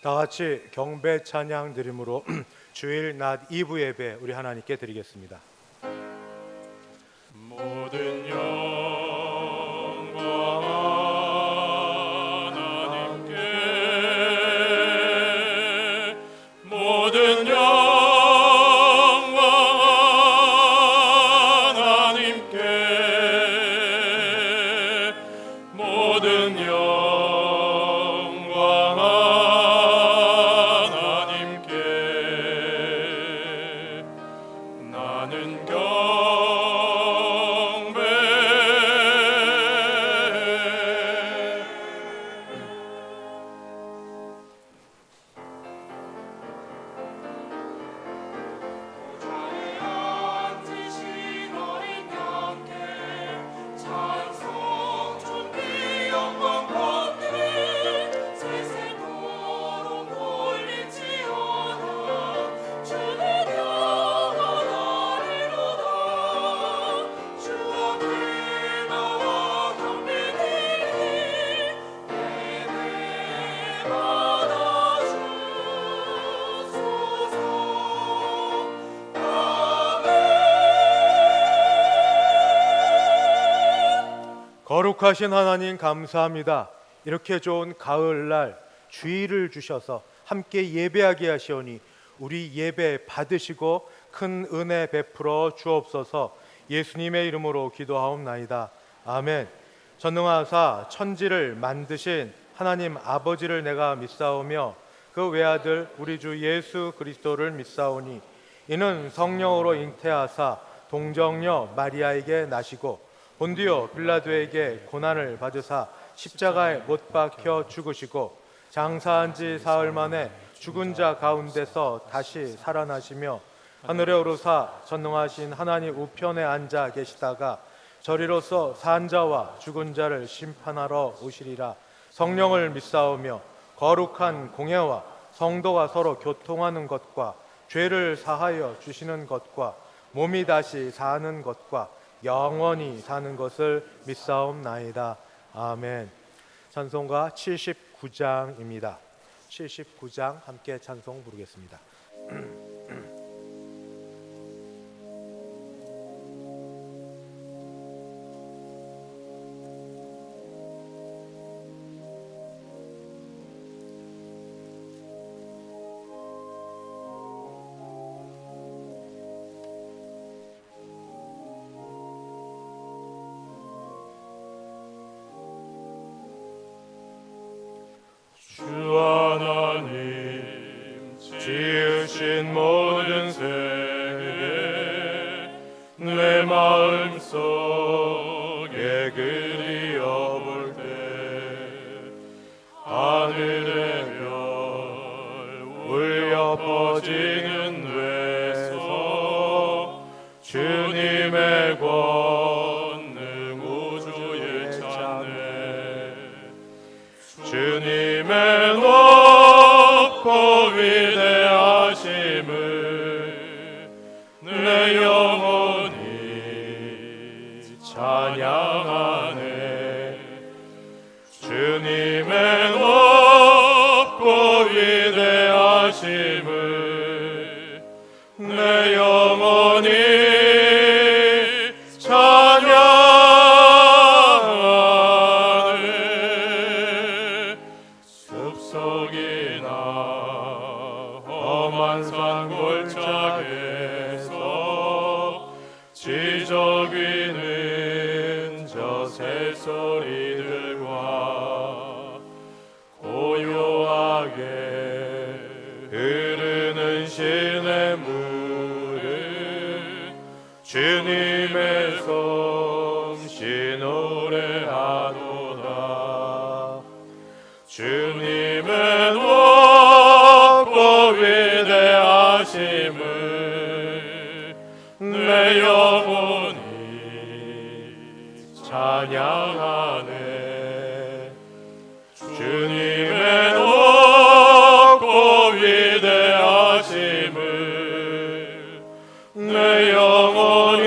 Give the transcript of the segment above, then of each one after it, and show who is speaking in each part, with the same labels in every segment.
Speaker 1: 다 같이 경배 찬양 드림으로 주일 낮 2부 예배 우리 하나님께 드리겠습니다.
Speaker 2: 모든 영광 하나님께, 모든 영광 하나님께, 모든 영광 하나님께. 나는
Speaker 1: 거룩하신 하나님 감사합니다. 이렇게 좋은 가을날 주일을 주셔서 함께 예배하게 하시오니 우리 예배 받으시고 큰 은혜 베풀어 주옵소서. 예수님의 이름으로 기도하옵나이다. 아멘. 전능하사 천지를 만드신 하나님 아버지를 내가 믿사오며 그 외아들 우리 주 예수 그리스도를 믿사오니 이는 성령으로 잉태하사 동정녀 마리아에게 나시고 본디오 빌라도에게 고난을 받으사 십자가에 못 박혀 죽으시고 장사한 지 사흘 만에 죽은 자 가운데서 다시 살아나시며 하늘에 오르사 전능하신 하나님 우편에 앉아 계시다가 저리로서 산 자와 죽은 자를 심판하러 오시리라. 성령을 믿사오며 거룩한 공예와 성도가 서로 교통하는 것과 죄를 사하여 주시는 것과 몸이 다시 사는 것과 영원히 사는 것을 믿사옵나이다. 아멘. 찬송가 79장입니다. 79장 함께 찬송 부르겠습니다.
Speaker 2: 주 하나님 지으신 모든 세계 내 마음속에 그리어볼 때 하늘의 별 울려 퍼지는 뇌서 주님의 권능 우주에 찬네. 주님의 높고 위대하심을 내 영혼이 찬양하네. 주님의 높고 위대하심을 내 영혼이 찬양하네. 숲속이나 험한 산골짜기에서 지저귀는 저 새소리들과 고요하게 흐르는 시냇물을 주님의 솜씨 노래하도다. 주님의 높고 위대하심을 내 영혼이 찬양하네. 주님의 높고 위대하심을 내 영혼이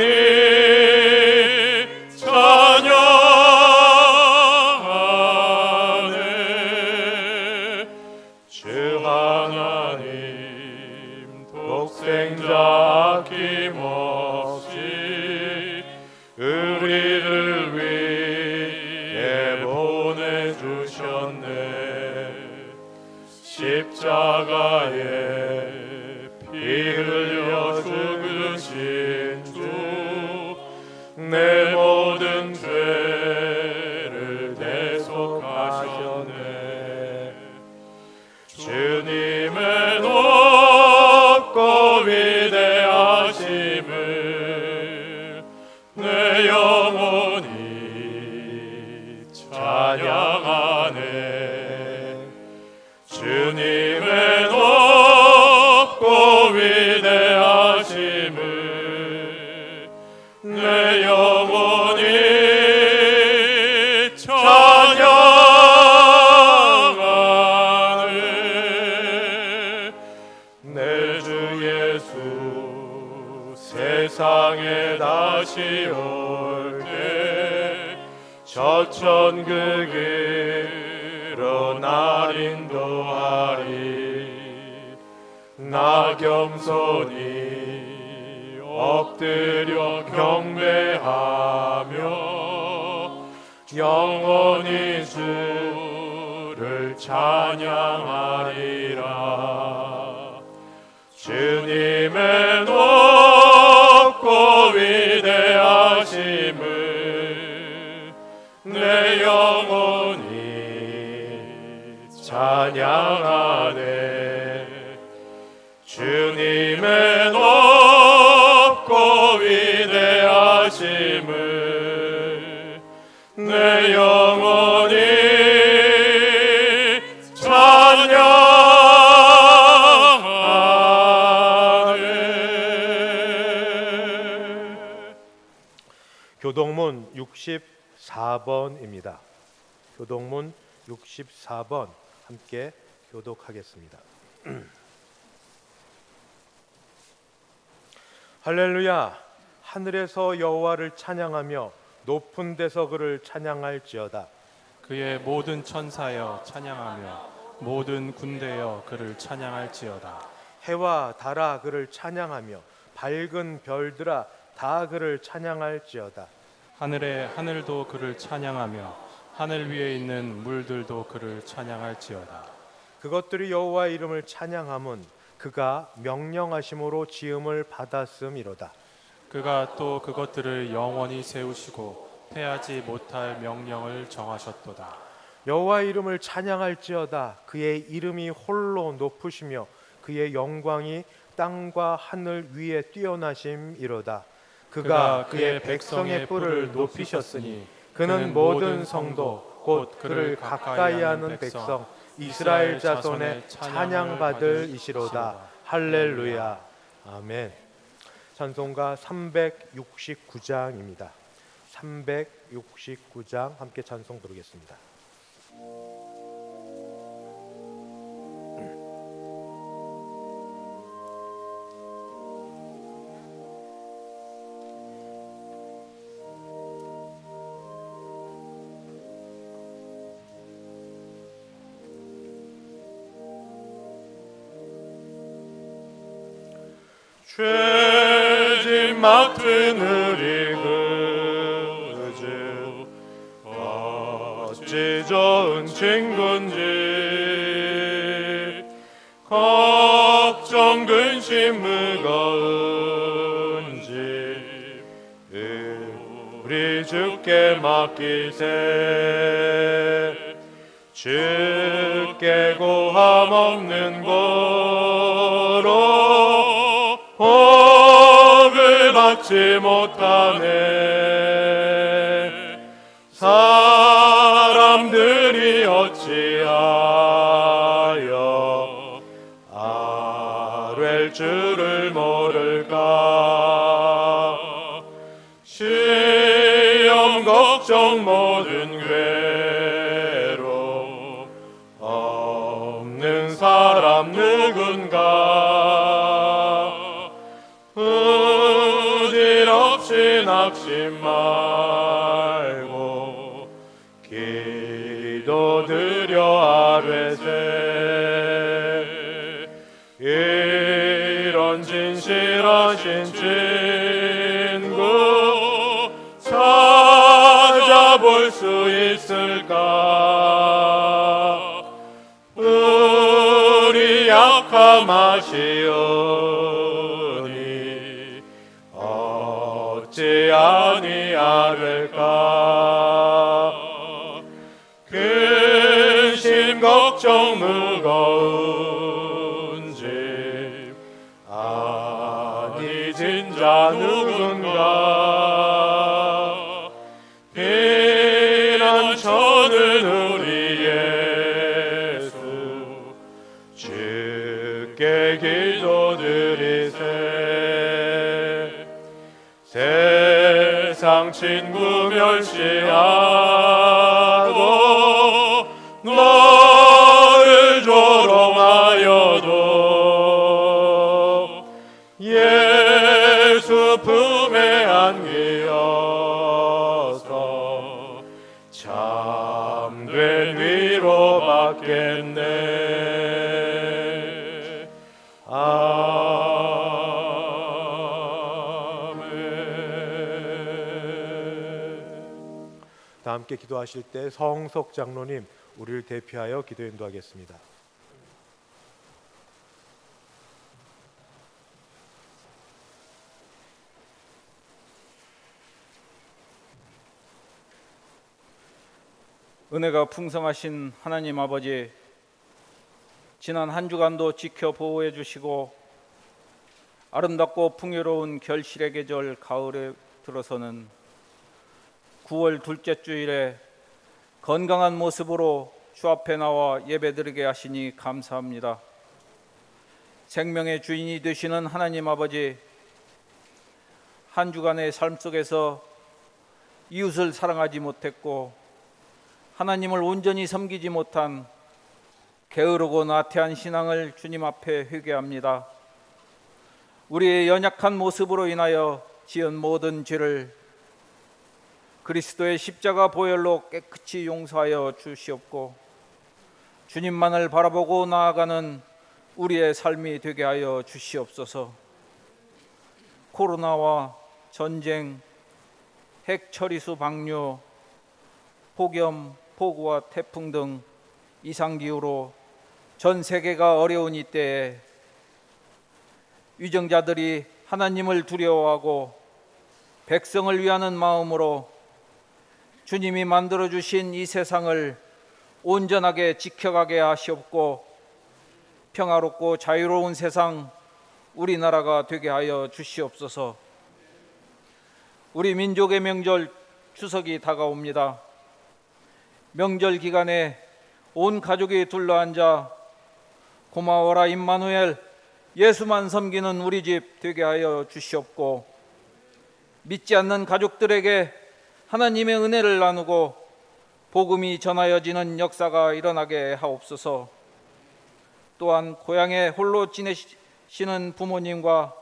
Speaker 2: 찬양하네. 주 십자가에 피 흘려 죽으신 주, 내 모든 죄를 대속하셨네. 주님의 높고 위대하심을 내 영혼이 찬양하네. 주님의 높고 위대하심을 내 영혼이 찬양하네. 내 주 예수 세상에 다시 올 때 저 천국으로 날 인도하리. 나 겸손히 엎드려 경배하며 영원히 주를 찬양하리라. 주님의 높고 위대하심을 내 영혼이 찬양하네. 주님의 높고 위대하심을 내 영혼이 찬양하네.
Speaker 1: 교동문 64번입니다. 교동문 64번 함께 교독하겠습니다. 할렐루야. 하늘에서 여호와를 찬양하며 높은 데서 그를 찬양할지어다.
Speaker 3: 그의 모든 천사여 찬양하며 모든 군대여 그를 찬양할지어다.
Speaker 1: 해와 달아 그를 찬양하며 밝은 별들아 다 그를 찬양할지어다.
Speaker 3: 하늘의 하늘도 그를 찬양하며 하늘 위에 있는 물들도 그를 찬양할지어다.
Speaker 1: 그것들이 여호와의 이름을 찬양함은 그가 명령하심으로 지음을 받았음이로다.
Speaker 3: 그가 또 그것들을 영원히 세우시고 패하지 못할 명령을 정하셨도다.
Speaker 1: 여호와의 이름을 찬양할지어다. 그의 이름이 홀로 높으시며 그의 영광이 땅과 하늘 위에 뛰어나심이로다. 그가 그의 백성의 뿔을 높이셨으니 그는 모든 성도 곧 그를 가까이 하는 백성 이스라엘 자손의 찬양받을 이시로다. 할렐루야. 아멘. 찬송가 369장입니다. 369장 함께 찬송 부르겠습니다.
Speaker 2: 죄짐 맡은 우리 그주 어찌 좋은 친구인지 걱정 근심 무거운지 우리 주께 맡기세. 주께 고함 없는 고로 복을 받지 못하네. 사람들이 어찌하여 아뢰 줄을 모를까. 시험 걱정 모든 괴로 없는 사람 누군가. 부질없이 낙심 말고 기도드려 아뢰세. 이런 진실하신 친구 찾아볼 수 있을까. 참하시오니 어찌 아니하될까. 근심 걱정 무거운 짐 아니 진자 누군가. 피난처는 우리 예수 주께 기도드리세. 세상 친구 멸시하고 너를 조롱하여도 예수 품에 안기어서 참된 위로 받겠네.
Speaker 1: 다 함께 기도하실 때 성석 장로님 우리를 대표하여 기도 인도하겠습니다.
Speaker 4: 은혜가 풍성하신 하나님 아버지, 지난 한 주간도 지켜 보호해 주시고 아름답고 풍요로운 결실의 계절 가을에 들어서는 9월 둘째 주일에 건강한 모습으로 주 앞에 나와 예배드리게 하시니 감사합니다. 생명의 주인이 되시는 하나님 아버지, 한 주간의 삶 속에서 이웃을 사랑하지 못했고 하나님을 온전히 섬기지 못한 게으르고 나태한 신앙을 주님 앞에 회개합니다. 우리의 연약한 모습으로 인하여 지은 모든 죄를 그리스도의 십자가 보혈로 깨끗이 용서하여 주시옵고 주님만을 바라보고 나아가는 우리의 삶이 되게 하여 주시옵소서. 코로나와 전쟁, 핵 처리수 방류, 폭염, 폭우와 태풍 등 이상기후로 전 세계가 어려운 이때에 위정자들이 하나님을 두려워하고 백성을 위하는 마음으로 주님이 만들어주신 이 세상을 온전하게 지켜가게 하시옵고 평화롭고 자유로운 세상 우리나라가 되게 하여 주시옵소서. 우리 민족의 명절 추석이 다가옵니다. 명절 기간에 온 가족이 둘러앉아 고마워라 임마누엘 예수만 섬기는 우리 집 되게 하여 주시옵고 믿지 않는 가족들에게 하나님의 은혜를 나누고 복음이 전하여지는 역사가 일어나게 하옵소서. 또한 고향에 홀로 지내시는 부모님과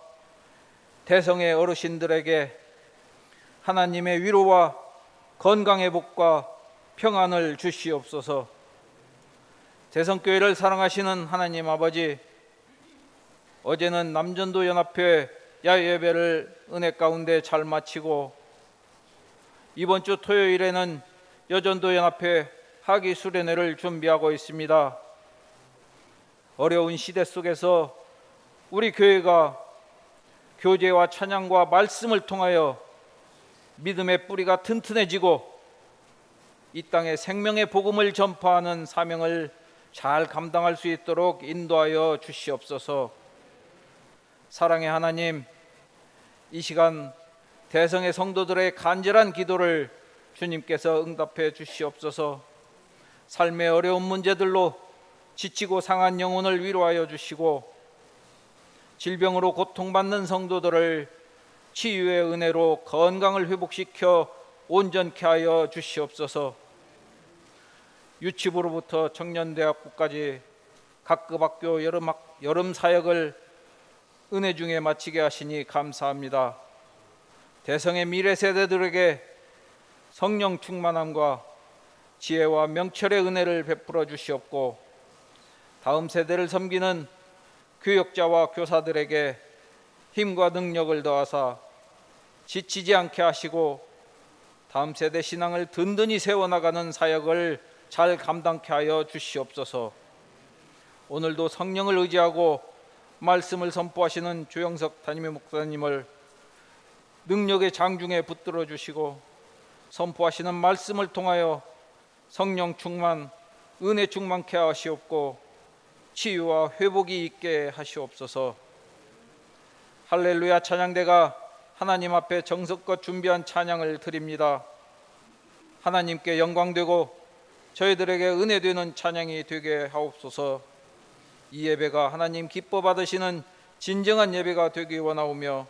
Speaker 4: 대성의 어르신들에게 하나님의 위로와 건강의 복과 평안을 주시옵소서. 대성교회를 사랑하시는 하나님 아버지, 어제는 남전도 연합회 야외예배를 은혜 가운데 잘 마치고 이번 주 토요일에는 여전도 연합회 학위 수련회를 준비하고 있습니다. 어려운 시대 속에서 우리 교회가 교제와 찬양과 말씀을 통하여 믿음의 뿌리가 튼튼해지고 이 땅에 생명의 복음을 전파하는 사명을 잘 감당할 수 있도록 인도하여 주시옵소서. 사랑의 하나님, 이 시간 대성의 성도들의 간절한 기도를 주님께서 응답해 주시옵소서. 삶의 어려운 문제들로 지치고 상한 영혼을 위로하여 주시고 질병으로 고통받는 성도들을 치유의 은혜로 건강을 회복시켜 온전케 하여 주시옵소서. 유치부로부터 청년대학교까지 각급 학교 여름 사역을 은혜 중에 마치게 하시니 감사합니다. 대성의 미래 세대들에게 성령 충만함과 지혜와 명철의 은혜를 베풀어 주시옵고 다음 세대를 섬기는 교역자와 교사들에게 힘과 능력을 더하사 지치지 않게 하시고 다음 세대 신앙을 든든히 세워나가는 사역을 잘 감당케 하여 주시옵소서. 오늘도 성령을 의지하고 말씀을 선포하시는 조영석 담임 목사님을 능력의 장중에 붙들어 주시고 선포하시는 말씀을 통하여 성령 충만, 은혜 충만케 하시옵고 치유와 회복이 있게 하시옵소서. 할렐루야 찬양대가 하나님 앞에 정성껏 준비한 찬양을 드립니다. 하나님께 영광되고 저희들에게 은혜되는 찬양이 되게 하옵소서. 이 예배가 하나님 기뻐 받으시는 진정한 예배가 되기 원하오며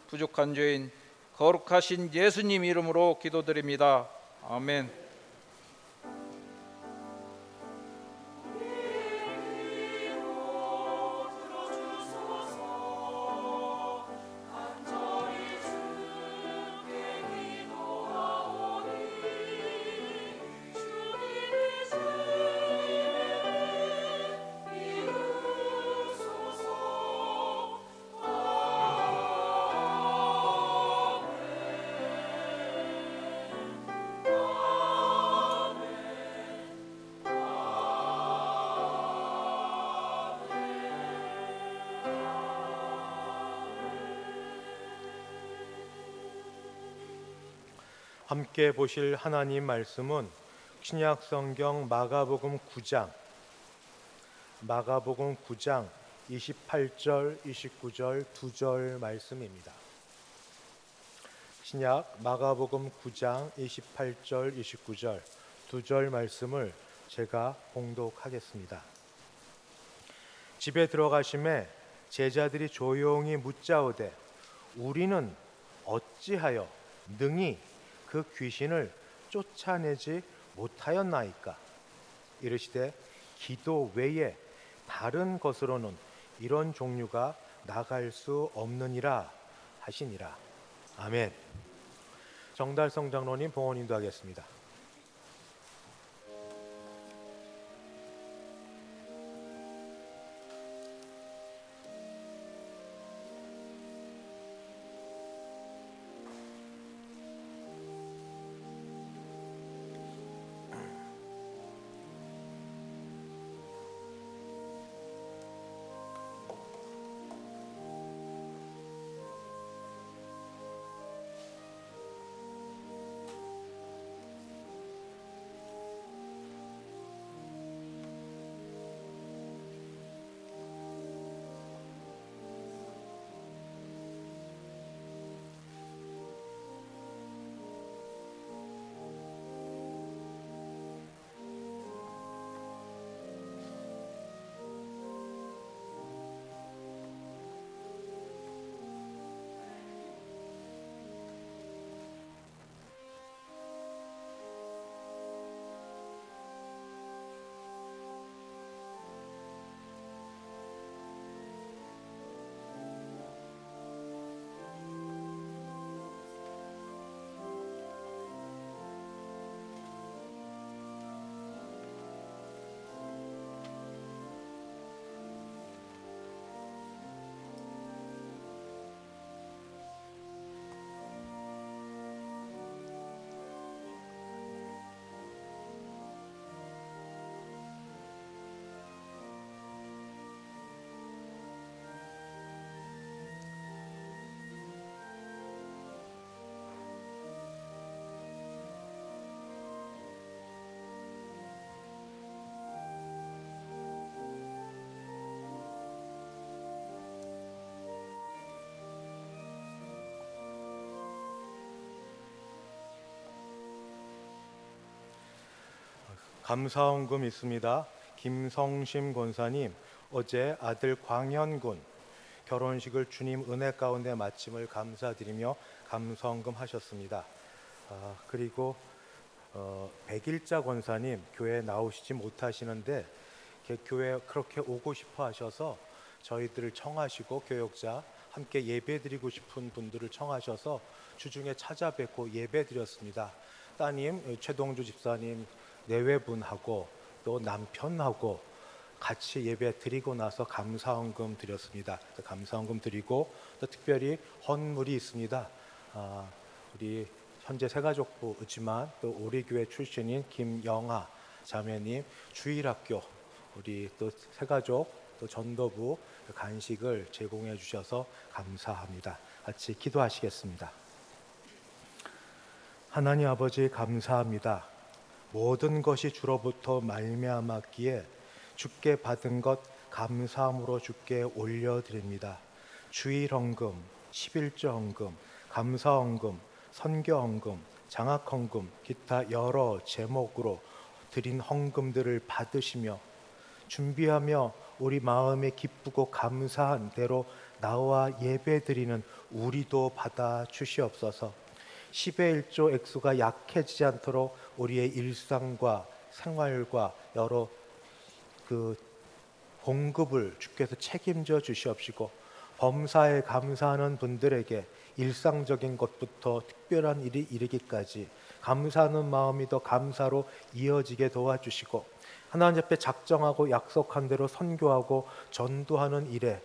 Speaker 4: 부족한 죄인 거룩하신 예수님 이름으로 기도드립니다. 아멘.
Speaker 1: 함께 보실 하나님 말씀은 신약 성경 마가복음 9장 28절, 29절, 2절 말씀입니다. 신약 마가복음 9장 28절, 29절, 2절 말씀을 제가 봉독하겠습니다. 집에 들어가심에 제자들이 조용히 묻자오되 우리는 어찌하여 능히 그 귀신을 쫓아내지 못하였나이까? 이르시되 기도 외에 다른 것으로는 이런 종류가 나갈 수 없느니라 하시니라. 아멘. 정달성 장로님 봉헌 인도하겠습니다. 감사헌금 있습니다. 김성심 권사님, 어제 아들 광현군 결혼식을 주님 은혜 가운데 마침을 감사드리며 감사헌금 하셨습니다. 그리고 백일자 권사님, 교회 나오시지 못하시는데 교회 그렇게 오고 싶어 하셔서 저희들을 청하시고 교역자 함께 예배드리고 싶은 분들을 청하셔서 주중에 찾아뵙고 예배드렸습니다. 따님 최동주 집사님 내외분하고 또 남편하고 같이 예배 드리고 나서 감사헌금 드렸습니다. 감사헌금 드리고 또 특별히 헌물이 있습니다. 우리 현재 새가족부지만 또 우리 교회 출신인 김영아 자매님 주일학교 우리 또 새가족 또 전도부 간식을 제공해 주셔서 감사합니다. 같이 기도하시겠습니다. 하나님 아버지 감사합니다. 모든 것이 주로부터 말미암았기에 주께 받은 것 감사함으로 주께 올려드립니다. 주일헌금, 11조 헌금, 감사헌금, 선교헌금, 장학헌금, 기타 여러 제목으로 드린 헌금들을 받으시며 준비하며 우리 마음에 기쁘고 감사한 대로 나와 예배드리는 우리도 받아 주시옵소서. 10의 1조 액수가 약해지지 않도록 우리의 일상과 생활과 여러 그 공급을 주께서 책임져 주시옵시고, 범사에 감사하는 분들에게 일상적인 것부터 특별한 일이 이르기까지 감사하는 마음이 더 감사로 이어지게 도와주시고, 하나님 앞에 작정하고 약속한 대로 선교하고 전도하는 일에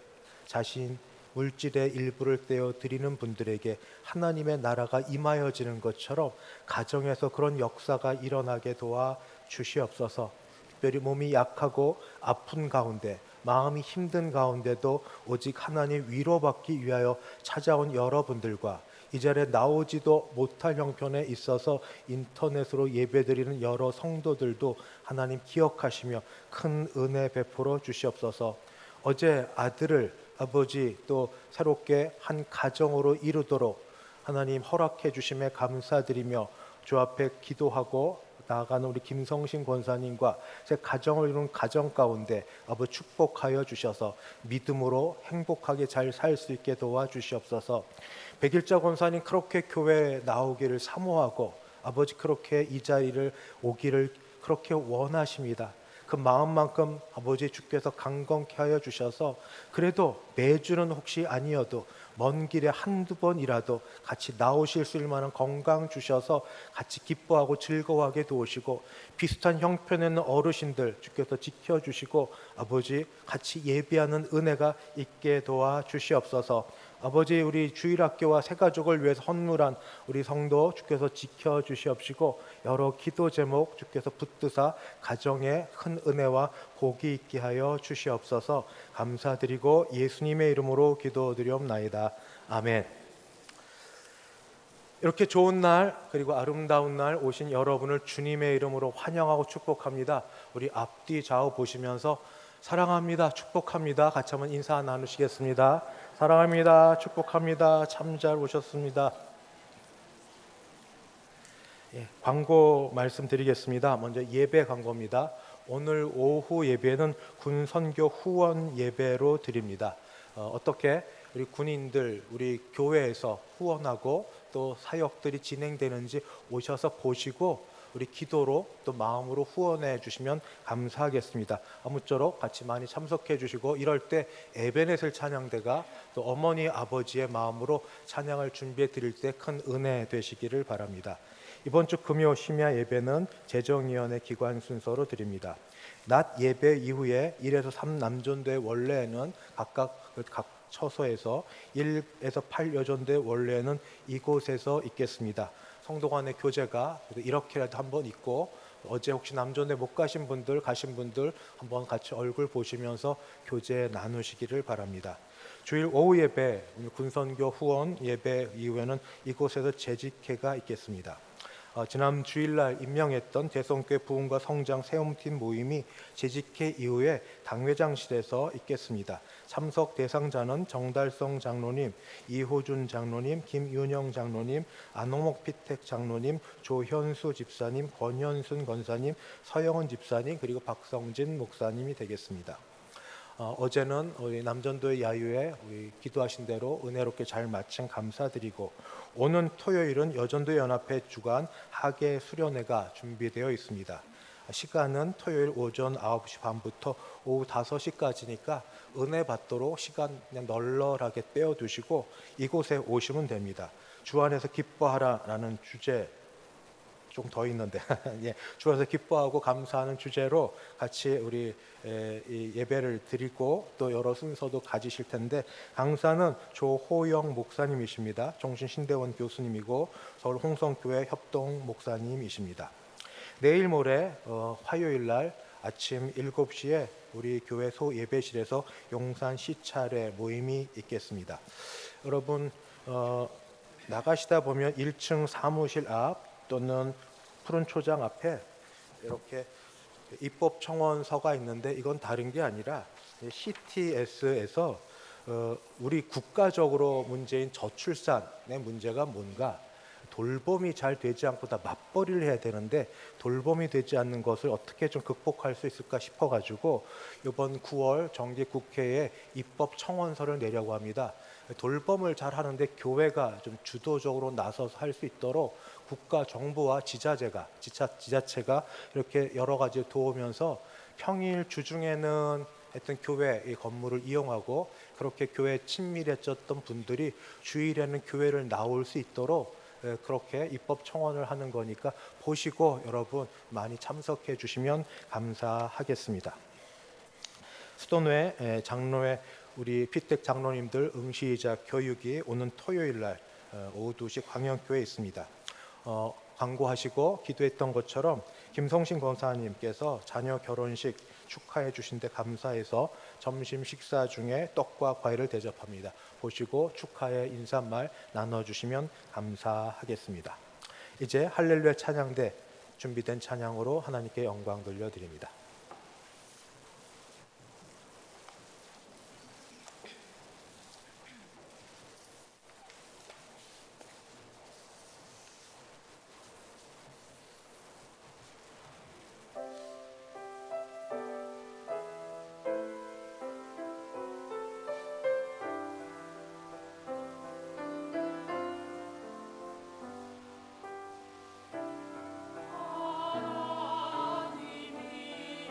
Speaker 1: 자신 물질의 일부를 떼어 드리는 분들에게 하나님의 나라가 임하여지는 것처럼 가정에서 그런 역사가 일어나게 도와 주시옵소서. 특별히 몸이 약하고 아픈 가운데, 마음이 힘든 가운데도 오직 하나님 위로받기 위하여 찾아온 여러분들과 이 자리에 나오지도 못할 형편에 있어서 인터넷으로 예배드리는 여러 성도들도 하나님 기억하시며 큰 은혜 베풀어 주시옵소서. 어제 아들을 아버지 또 새롭게 한 가정으로 이루도록 하나님 허락해 주심에 감사드리며 주 앞에 기도하고 나아가는 우리 김성신 권사님과 제 가정을 이룬 가정 가운데 아버지 축복하여 주셔서 믿음으로 행복하게 잘 살 수 있게 도와주시옵소서. 백일자 권사님 그렇게 교회에 나오기를 사모하고 아버지 그렇게 이 자리를 오기를 그렇게 원하십니다. 그 마음만큼 아버지 주께서 강건케 하여 주셔서 그래도 매주는 혹시 아니어도 먼 길에 한두 번이라도 같이 나오실 수 있을 만한 건강 주셔서 같이 기뻐하고 즐거워하게 도우시고, 비슷한 형편에 있는 어르신들 주께서 지켜주시고 아버지 같이 예배하는 은혜가 있게 도와주시옵소서. 아버지 우리 주일학교와 새가족을 위해서 헌물한 우리 성도 주께서 지켜주시옵시고, 여러 기도 제목 주께서 붙드사 가정에 큰 은혜와 복이 있게 하여 주시옵소서. 감사드리고 예수님의 이름으로 기도드리옵나이다. 아멘. 이렇게 좋은 날 그리고 아름다운 날 오신 여러분을 주님의 이름으로 환영하고 축복합니다. 우리 앞뒤 좌우 보시면서 사랑합니다, 축복합니다 같이 한번 인사 나누시겠습니다. 사랑합니다, 축복합니다. 참 잘 오셨습니다. 광고 말씀드리겠습니다. 먼저 예배 광고입니다. 오늘 오후 예배는 군선교 후원 예배로 드립니다. 어떻게 우리 군인들 우리 교회에서 후원하고 또 사역들이 진행되는지 오셔서 보시고 우리 기도로 또 마음으로 후원해 주시면 감사하겠습니다. 아무쪼록 같이 많이 참석해 주시고, 이럴 때 에베네셀 찬양대가 또 어머니 아버지의 마음으로 찬양을 준비해 드릴 때 큰 은혜 되시기를 바랍니다. 이번 주 금요 심야 예배는 재정위원회 기관 순서로 드립니다. 낮 예배 이후에 1에서 3 남전대 원래는 각각 각 처소에서 1에서 8 여전대 원래는 이곳에서 있겠습니다. 성도 간의 교제가 이렇게라도 한번 있고, 어제 혹시 남전대 못 가신 분들 가신 분들 한번 같이 얼굴 보시면서 교제 나누시기를 바랍니다. 주일 오후 예배 군선교 후원 예배 이후에는 이곳에서 재직회가 있겠습니다. 지난 주일날 임명했던 대성교회 부흥과 성장 세움팀 모임이 재직회 이후에 당회장실에서 있겠습니다. 참석 대상자는 정달성 장로님, 이호준 장로님, 김윤영 장로님, 안홍목 피택 장로님, 조현수 집사님, 권현순 권사님, 서영은 집사님, 그리고 박성진 목사님이 되겠습니다. 어제는 우리 남전도의 야유에 우리 기도하신 대로 은혜롭게 잘 마친 감사드리고, 오는 토요일은 여전도 연합회 주간 학예 수련회가 준비되어 있습니다. 시간은 토요일 오전 9시 반부터 오후 5시까지니까 은혜 받도록 시간 그냥 널널하게 떼어두시고 이곳에 오시면 됩니다. 주 안에서 기뻐하라라는 주제 좀 더 있는데 주 안에서 기뻐하고 감사하는 주제로 같이 우리 예배를 드리고 또 여러 순서도 가지실 텐데, 강사는 조호영 목사님이십니다. 종신신대원 교수님이고 서울 홍성교회 협동 목사님이십니다. 내일 모레 화요일 날 아침 7시에 우리 교회 소예배실에서 용산 시찰회 모임이 있겠습니다. 여러분 나가시다 보면 1층 사무실 앞 또는 푸른 초장 앞에 이렇게 입법청원서가 있는데 이건 다른 게 아니라 CTS에서 우리 국가적으로 문제인 저출산의 문제가 뭔가 돌봄이 잘 되지 않고 다 맞벌이를 해야 되는데 돌봄이 되지 않는 것을 어떻게 좀 극복할 수 있을까 싶어가지고 이번 9월 정기국회에 입법 청원서를 내려고 합니다. 돌봄을 잘 하는데 교회가 좀 주도적으로 나서서 할 수 있도록 국가 정부와 지자체가 이렇게 여러 가지 도우면서 평일 주중에는 하여튼 교회 이 건물을 이용하고 그렇게 교회에 친밀해졌던 분들이 주일에는 교회를 나올 수 있도록 그렇게 입법 청원을 하는 거니까 보시고 여러분 많이 참석해 주시면 감사하겠습니다. 수도회 장로회 우리 피택 장로님들 응시이자 교육이 오는 토요일 날 오후 2시 광영교회에 있습니다. 광고하시고 기도했던 것처럼 김성신 권사님께서 자녀 결혼식 축하해 주신데 감사해서 점심 식사 중에 떡과 과일을 대접합니다. 보시고 축하의 인사말 나눠주시면 감사하겠습니다. 이제 할렐루야 찬양대 준비된 찬양으로 하나님께 영광 돌려드립니다.
Speaker 5: 하나님이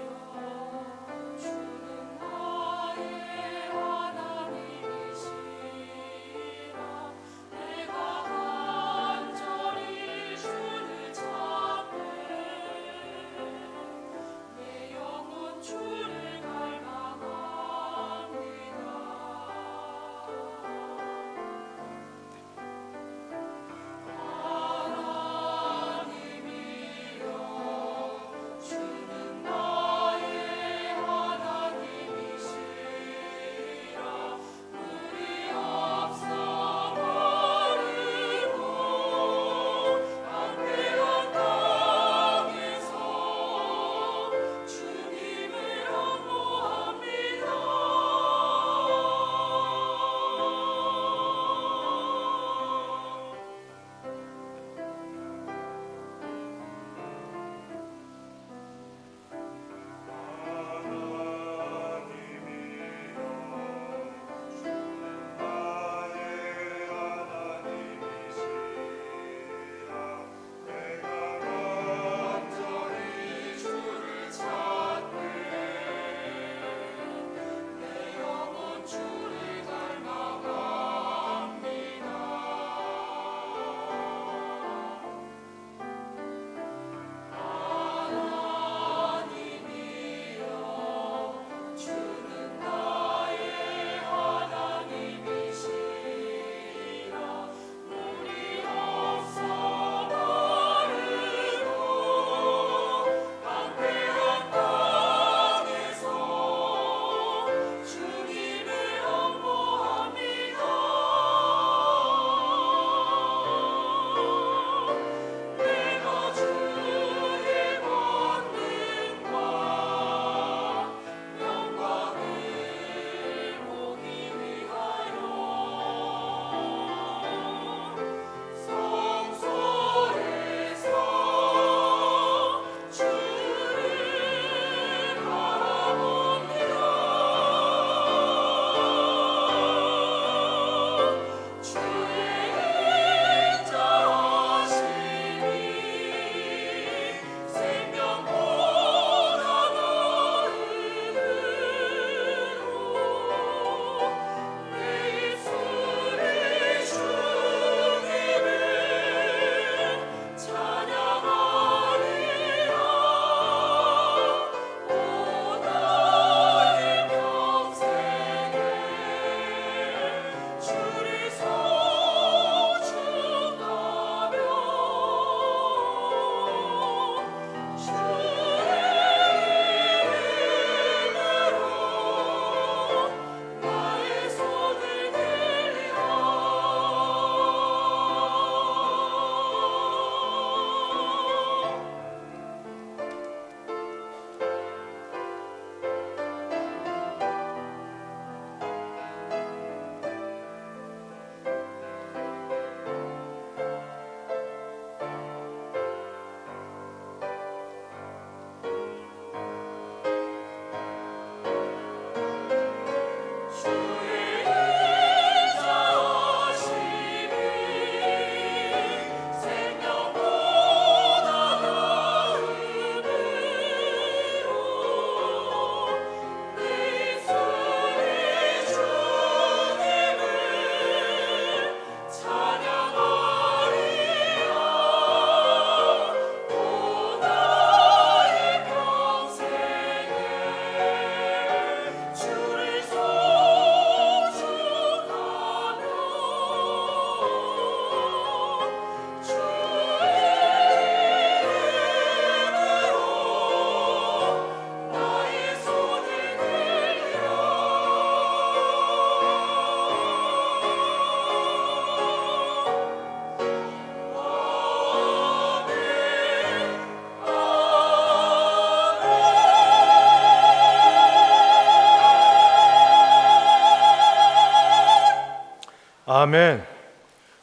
Speaker 1: 아멘.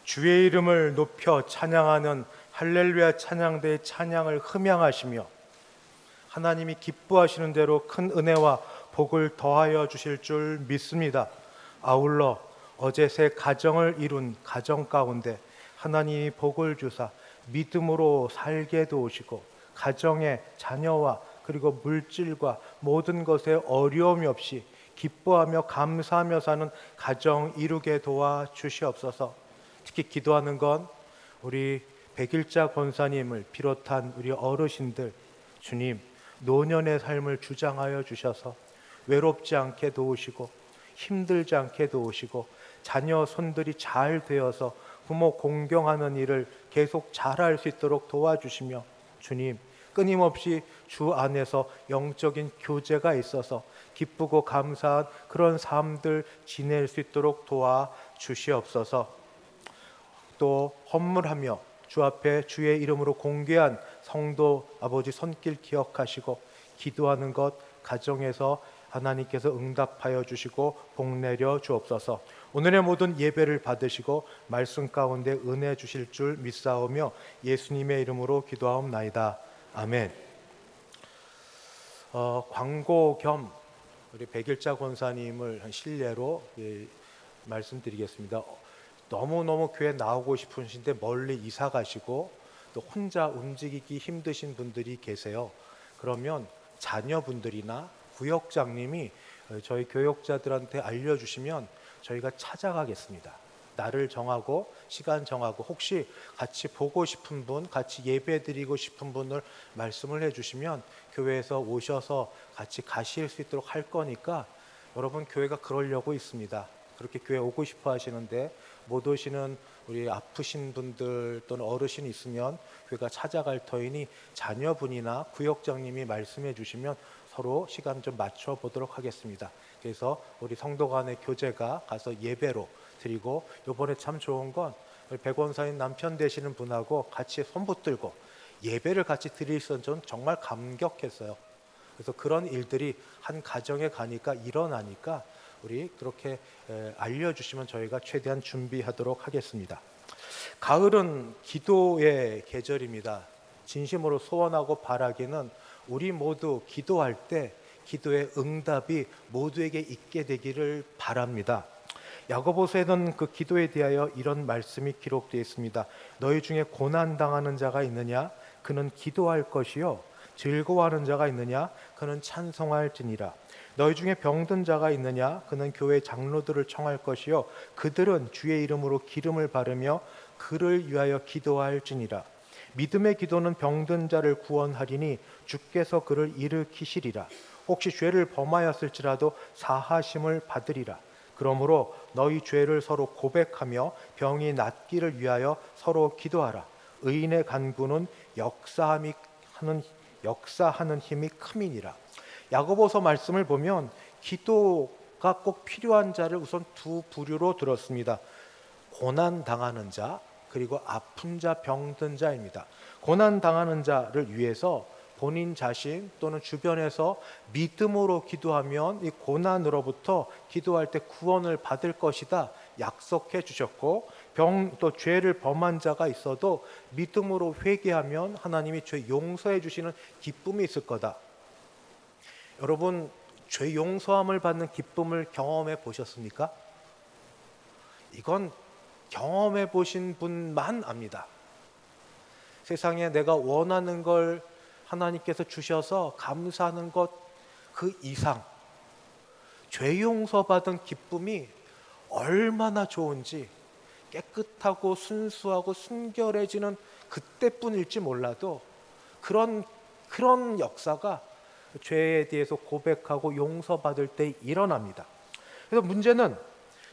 Speaker 1: 주의 이름을 높여 찬양하는 할렐루야 찬양대의 찬양을 흠양하시며 하나님이 기뻐하시는 대로 큰 은혜와 복을 더하여 주실 줄 믿습니다. 아울러 어제 새 가정을 이룬 가정 가운데 하나님이 복을 주사 믿음으로 살게 도우시고 가정의 자녀와 그리고 물질과 모든 것에 어려움이 없이 기뻐하며 감사하며 사는 가정 이루게 도와주시옵소서. 특히 기도하는 건 우리 백일자 권사님을 비롯한 우리 어르신들, 주님 노년의 삶을 주장하여 주셔서 외롭지 않게 도우시고 힘들지 않게 도우시고 자녀 손들이 잘 되어서 부모 공경하는 일을 계속 잘할 수 있도록 도와주시며 주님 끊임없이 주 안에서 영적인 교제가 있어서 기쁘고 감사한 그런 삶들 지낼 수 있도록 도와주시옵소서. 또 헌물하며 주 앞에 주의 이름으로 공개한 성도 아버지 손길 기억하시고 기도하는 것 가정에서 하나님께서 응답하여 주시고 복 내려 주옵소서. 오늘의 모든 예배를 받으시고 말씀 가운데 은혜 주실 줄 믿사오며 예수님의 이름으로 기도하옵나이다. 아멘. 광고 겸 우리 백일자 권사님을 한 실례로 말씀드리겠습니다. 너무너무 교회 나오고 싶으신데 멀리 이사 가시고 또 혼자 움직이기 힘드신 분들이 계세요. 그러면 자녀분들이나 구역장님이 저희 교역자들한테 알려주시면 저희가 찾아가겠습니다. 날을 정하고 시간 정하고 혹시 같이 보고 싶은 분, 같이 예배 드리고 싶은 분을 말씀을 해주시면 교회에서 오셔서 같이 가실 수 있도록 할 거니까 여러분 교회가 그러려고 있습니다. 그렇게 교회 오고 싶어 하시는데 못 오시는 우리 아프신 분들 또는 어르신이 있으면 교회가 찾아갈 터이니 자녀분이나 구역장님이 말씀해 주시면 서로 시간 좀 맞춰 보도록 하겠습니다. 그래서 우리 성도 간의 교제가 가서 예배로 드리고 이번에 참 좋은 건 백원사님 남편 되시는 분하고 같이 손 붙들고 예배를 같이 드릴 수 있어서 저는 정말 감격했어요. 그래서 그런 일들이 한 가정에 가니까 일어나니까 우리 그렇게 알려주시면 저희가 최대한 준비하도록 하겠습니다. 가을은 기도의 계절입니다. 진심으로 소원하고 바라기는 우리 모두 기도할 때 기도의 응답이 모두에게 있게 되기를 바랍니다. 야고보서에는 그 기도에 대하여 이런 말씀이 기록되어 있습니다. 너희 중에 고난 당하는 자가 있느냐? 그는 기도할 것이요. 즐거워하는 자가 있느냐? 그는 찬송할지니라. 너희 중에 병든 자가 있느냐? 그는 교회 장로들을 청할 것이요. 그들은 주의 이름으로 기름을 바르며 그를 위하여 기도할지니라. 믿음의 기도는 병든 자를 구원하리니 주께서 그를 일으키시리라. 혹시 죄를 범하였을지라도 사하심을 받으리라. 그러므로 너희 죄를 서로 고백하며 병이 낫기를 위하여 서로 기도하라. 의인의 간구는 역사하는 힘이 큼이니라. 야고보서 말씀을 보면 기도가 꼭 필요한 자를 우선 두 부류로 들었습니다. 고난 당하는 자 그리고 아픈 자, 병든 자입니다. 고난 당하는 자를 위해서 본인 자신 또는 주변에서 믿음으로 기도하면 이 고난으로부터 기도할 때 구원을 받을 것이다 약속해 주셨고, 또 죄를 범한 자가 있어도 믿음으로 회개하면 하나님이 죄 용서해 주시는 기쁨이 있을 거다. 여러분 죄 용서함을 받는 기쁨을 경험해 보셨습니까? 이건 경험해 보신 분만 압니다. 세상에 내가 원하는 걸 하나님께서 주셔서 감사하는 것 그 이상 죄 용서받은 기쁨이 얼마나 좋은지 깨끗하고 순수하고 순결해지는 그때뿐일지 몰라도 그런 역사가 죄에 대해서 고백하고 용서받을 때 일어납니다. 그래서 문제는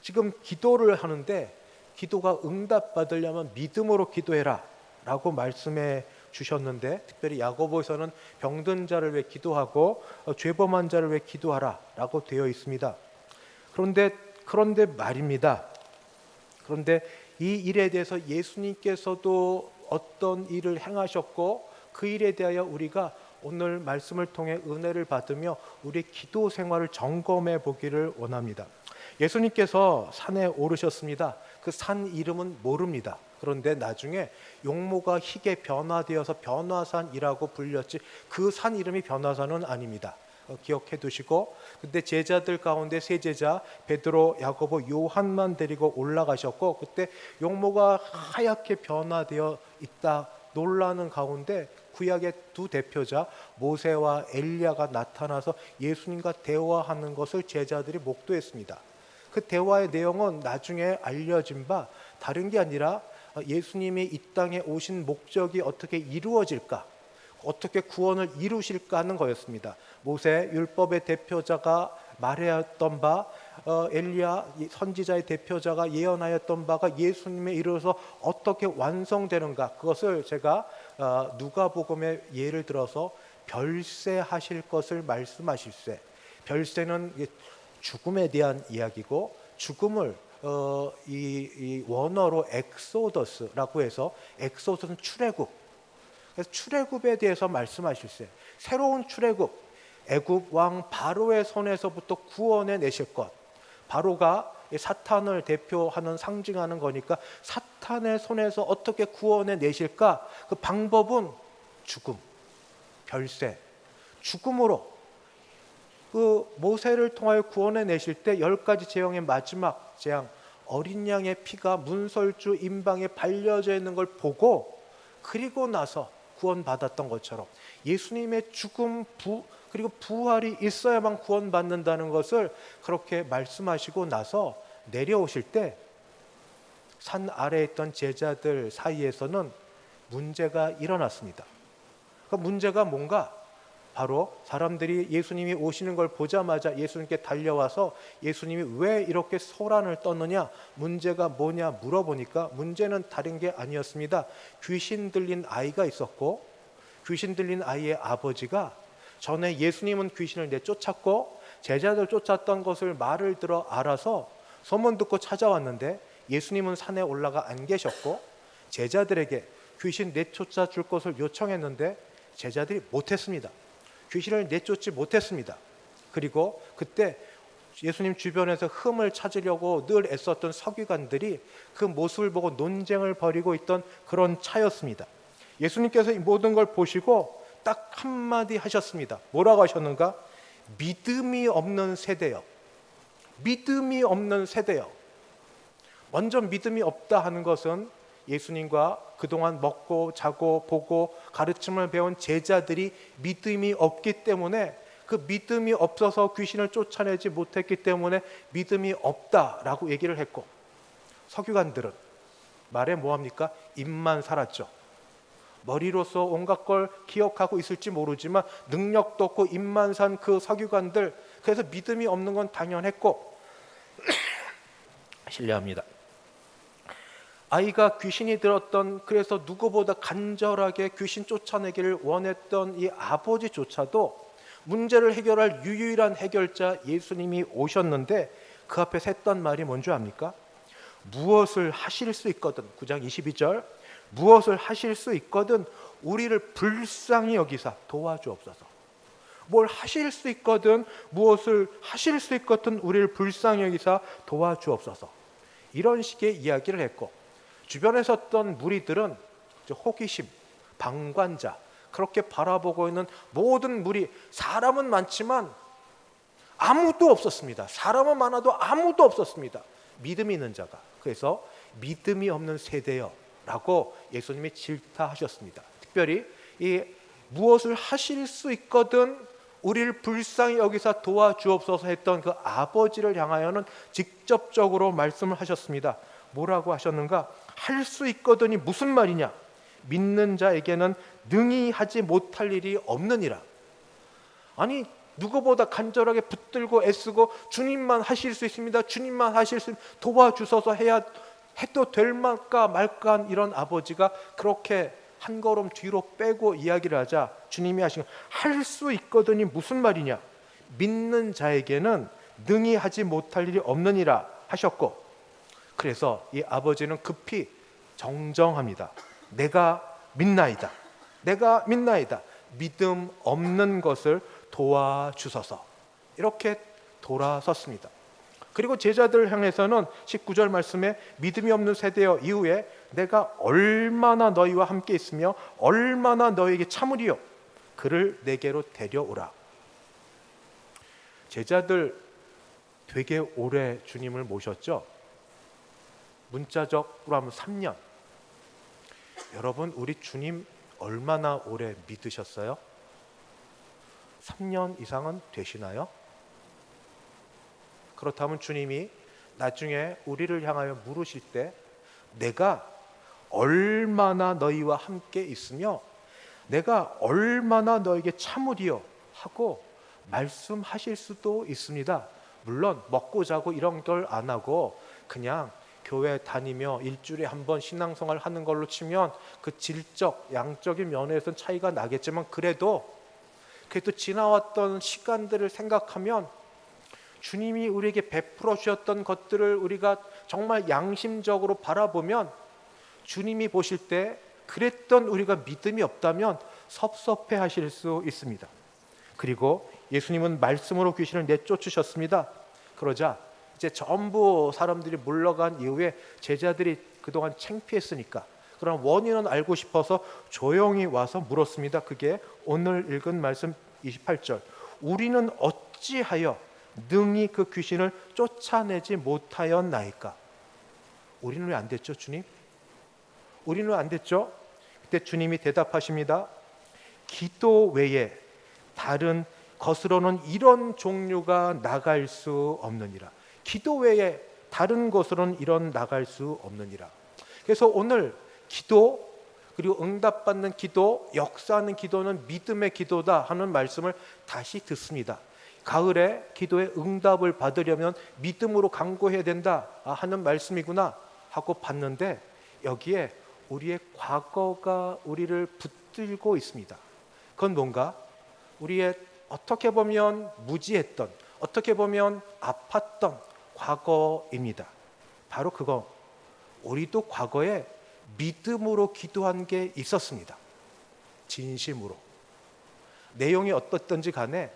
Speaker 1: 지금 기도를 하는데 기도가 응답받으려면 믿음으로 기도해라 라고 말씀해 주셨는데, 특별히 야고보에서는 병든 자를 위해 기도하고 죄범한 자를 위해 기도하라 라고 되어 있습니다. 그런데 말입니다. 그런데 이 일에 대해서 예수님께서도 어떤 일을 행하셨고 그 일에 대하여 우리가 오늘 말씀을 통해 은혜를 받으며 우리의 기도 생활을 점검해 보기를 원합니다. 예수님께서 산에 오르셨습니다. 그 산 이름은 모릅니다. 그런데 나중에 용모가 희게 변화되어서 변화산이라고 불렸지 그 산 이름이 변화산은 아닙니다. 기억해 두시고, 근데 제자들 가운데 세 제자 베드로, 야고보, 요한만 데리고 올라가셨고, 그때 용모가 하얗게 변화되어 있다 놀라는 가운데 구약의 두 대표자 모세와 엘리야가 나타나서 예수님과 대화하는 것을 제자들이 목도했습니다. 그 대화의 내용은 나중에 알려진 바 다른 게 아니라 예수님이 이 땅에 오신 목적이 어떻게 이루어질까, 어떻게 구원을 이루실까 하는 거였습니다. 모세 율법의 대표자가 말하였던 바, 엘리야 선지자의 대표자가 예언하였던 바가 예수님에 이르러서 어떻게 완성되는가, 그것을 제가 누가복음의 예를 들어서 별세하실 것을 말씀하실세. 별세는 죽음에 대한 이야기고, 죽음을 이 원어로 엑소더스라고 해서, 엑소더스는 출애굽, 그래서 출애굽에 대해서 말씀하실세. 새로운 출애굽, 애굽 왕 바로의 손에서부터 구원해 내실 것. 바로가 사탄을 대표하는, 상징하는 거니까 사탄의 손에서 어떻게 구원해 내실까? 그 방법은 죽음, 별세, 죽음으로 그 모세를 통하여 구원해 내실 때 10가지 재앙의 마지막 재앙, 어린 양의 피가 문설주 임방에 발려져 있는 걸 보고 그리고 나서 구원받았던 것처럼 예수님의 죽음, 그리고 부활이 있어야만 구원받는다는 것을 그렇게 말씀하시고 나서 내려오실 때 산 아래에 있던 제자들 사이에서는 문제가 일어났습니다. 그 문제가 뭔가, 바로 사람들이 예수님이 오시는 걸 보자마자 예수님께 달려와서 예수님이 왜 이렇게 소란을 떴느냐, 문제가 뭐냐 물어보니까 문제는 다른 게 아니었습니다. 귀신 들린 아이가 있었고, 귀신 들린 아이의 아버지가 전에 예수님은 귀신을 내쫓았고 제자들 쫓았던 것을 말을 들어 알아서 소문 듣고 찾아왔는데 예수님은 산에 올라가 안 계셨고, 제자들에게 귀신 내쫓아 줄 것을 요청했는데 제자들이 못했습니다. 귀신을 내쫓지 못했습니다. 그리고 그때 예수님 주변에서 흠을 찾으려고 늘 애썼던 서기관들이 그 모습을 보고 논쟁을 벌이고 있던 그런 차였습니다. 예수님께서 이 모든 걸 보시고 딱 한마디 하셨습니다. 뭐라고 하셨는가? 믿음이 없는 세대여. 믿음이 없는 세대여. 먼저 믿음이 없다 하는 것은 예수님과 그동안 먹고 자고 보고 가르침을 배운 제자들이 믿음이 없기 때문에, 그 믿음이 없어서 귀신을 쫓아내지 못했기 때문에 믿음이 없다라고 얘기를 했고, 서기관들은 말에 뭐합니까? 입만 살았죠. 머리로서 온갖 걸 기억하고 있을지 모르지만 능력도 없고 입만 산 그 서기관들, 그래서 믿음이 없는 건 당연했고 실례합니다. 아이가 귀신이 들었던, 그래서 누구보다 간절하게 귀신 쫓아내기를 원했던 이 아버지조차도 문제를 해결할 유일한 해결자 예수님이 오셨는데 그 앞에서 했던 말이 뭔지 압니까? 무엇을 하실 수 있거든, 9장 22절, 무엇을 하실 수 있거든 우리를 불쌍히 여기사 도와주옵소서. 뭘 하실 수 있거든, 무엇을 하실 수 있거든 우리를 불쌍히 여기사 도와주옵소서. 이런 식의 이야기를 했고, 주변에 섰던 무리들은 호기심, 방관자, 그렇게 바라보고 있는 모든 무리, 사람은 많지만 아무도 없었습니다. 사람은 많아도 아무도 없었습니다. 믿음이 있는 자가. 그래서 믿음이 없는 세대여 라고 예수님이 질타하셨습니다. 특별히 이 무엇을 하실 수 있거든 우리를 불쌍히 여기사 도와주옵소서 했던 그 아버지를 향하여는 직접적으로 말씀을 하셨습니다. 뭐라고 하셨는가? 할 수 있거든이 무슨 말이냐? 믿는 자에게는 능히 하지 못할 일이 없느니라. 아니, 누구보다 간절하게 붙들고 애쓰고 주님만 하실 수 있습니다, 주님만 하실 수 있습니다, 도와주셔서 해도 될 말까 말까한 이런 아버지가 그렇게 한 걸음 뒤로 빼고 이야기를 하자 주님이 하신 할 수 있거든이 무슨 말이냐? 믿는 자에게는 능히 하지 못할 일이 없느니라 하셨고, 그래서 이 아버지는 급히 정정합니다. 내가 믿나이다. 내가 믿나이다. 믿음 없는 것을 도와주소서. 이렇게 돌아섰습니다. 그리고 제자들 향해서는 19절 말씀에 믿음이 없는 세대여 이후에 내가 얼마나 너희와 함께 있으며 얼마나 너희에게 참으리요 그를 내게로 데려오라. 제자들 되게 오래 주님을 모셨죠. 문자적으로 하면 3년. 여러분 우리 주님 얼마나 오래 믿으셨어요? 3년 이상은 되시나요? 그렇다면 주님이 나중에 우리를 향하여 물으실 때 내가 얼마나 너희와 함께 있으며 내가 얼마나 너에게 참으리요 하고 말씀하실 수도 있습니다. 물론 먹고 자고 이런 걸 안 하고 그냥 교회 다니며 일주일에 한 번 신앙생활 하는 걸로 치면 그 질적, 양적인 면에서는 차이가 나겠지만 그래도 지나왔던 시간들을 생각하면 주님이 우리에게 베풀어 주셨던 것들을 우리가 정말 양심적으로 바라보면 주님이 보실 때 그랬던 우리가 믿음이 없다면 섭섭해 하실 수 있습니다. 그리고 예수님은 말씀으로 귀신을 내쫓으셨습니다. 그러자 이제 전부 사람들이 물러간 이후에 제자들이 그동안 창피했으니까 그런 원인은 알고 싶어서 조용히 와서 물었습니다. 그게 오늘 읽은 말씀 28절. 우리는 어찌하여 능히 그 귀신을 쫓아내지 못하였나이까? 우리는 왜 안 됐죠, 주님? 우리는 왜 안 됐죠? 그때 주님이 대답하십니다. 기도 외에 다른 것으로는 이런 종류가 나갈 수 없느니라. 기도 외에 다른 것으로는 이런 나갈 수 없느니라. 그래서 오늘 기도 그리고 응답받는 기도, 역사하는 기도는 믿음의 기도다 하는 말씀을 다시 듣습니다. 가을에 기도의 응답을 받으려면 믿음으로 간구해야 된다 하는 말씀이구나 하고 봤는데 여기에 우리의 과거가 우리를 붙들고 있습니다. 그건 뭔가? 우리의 어떻게 보면 무지했던, 어떻게 보면 아팠던 과거입니다. 바로 그거. 우리도 과거에 믿음으로 기도한 게 있었습니다. 진심으로. 내용이 어떻든지 간에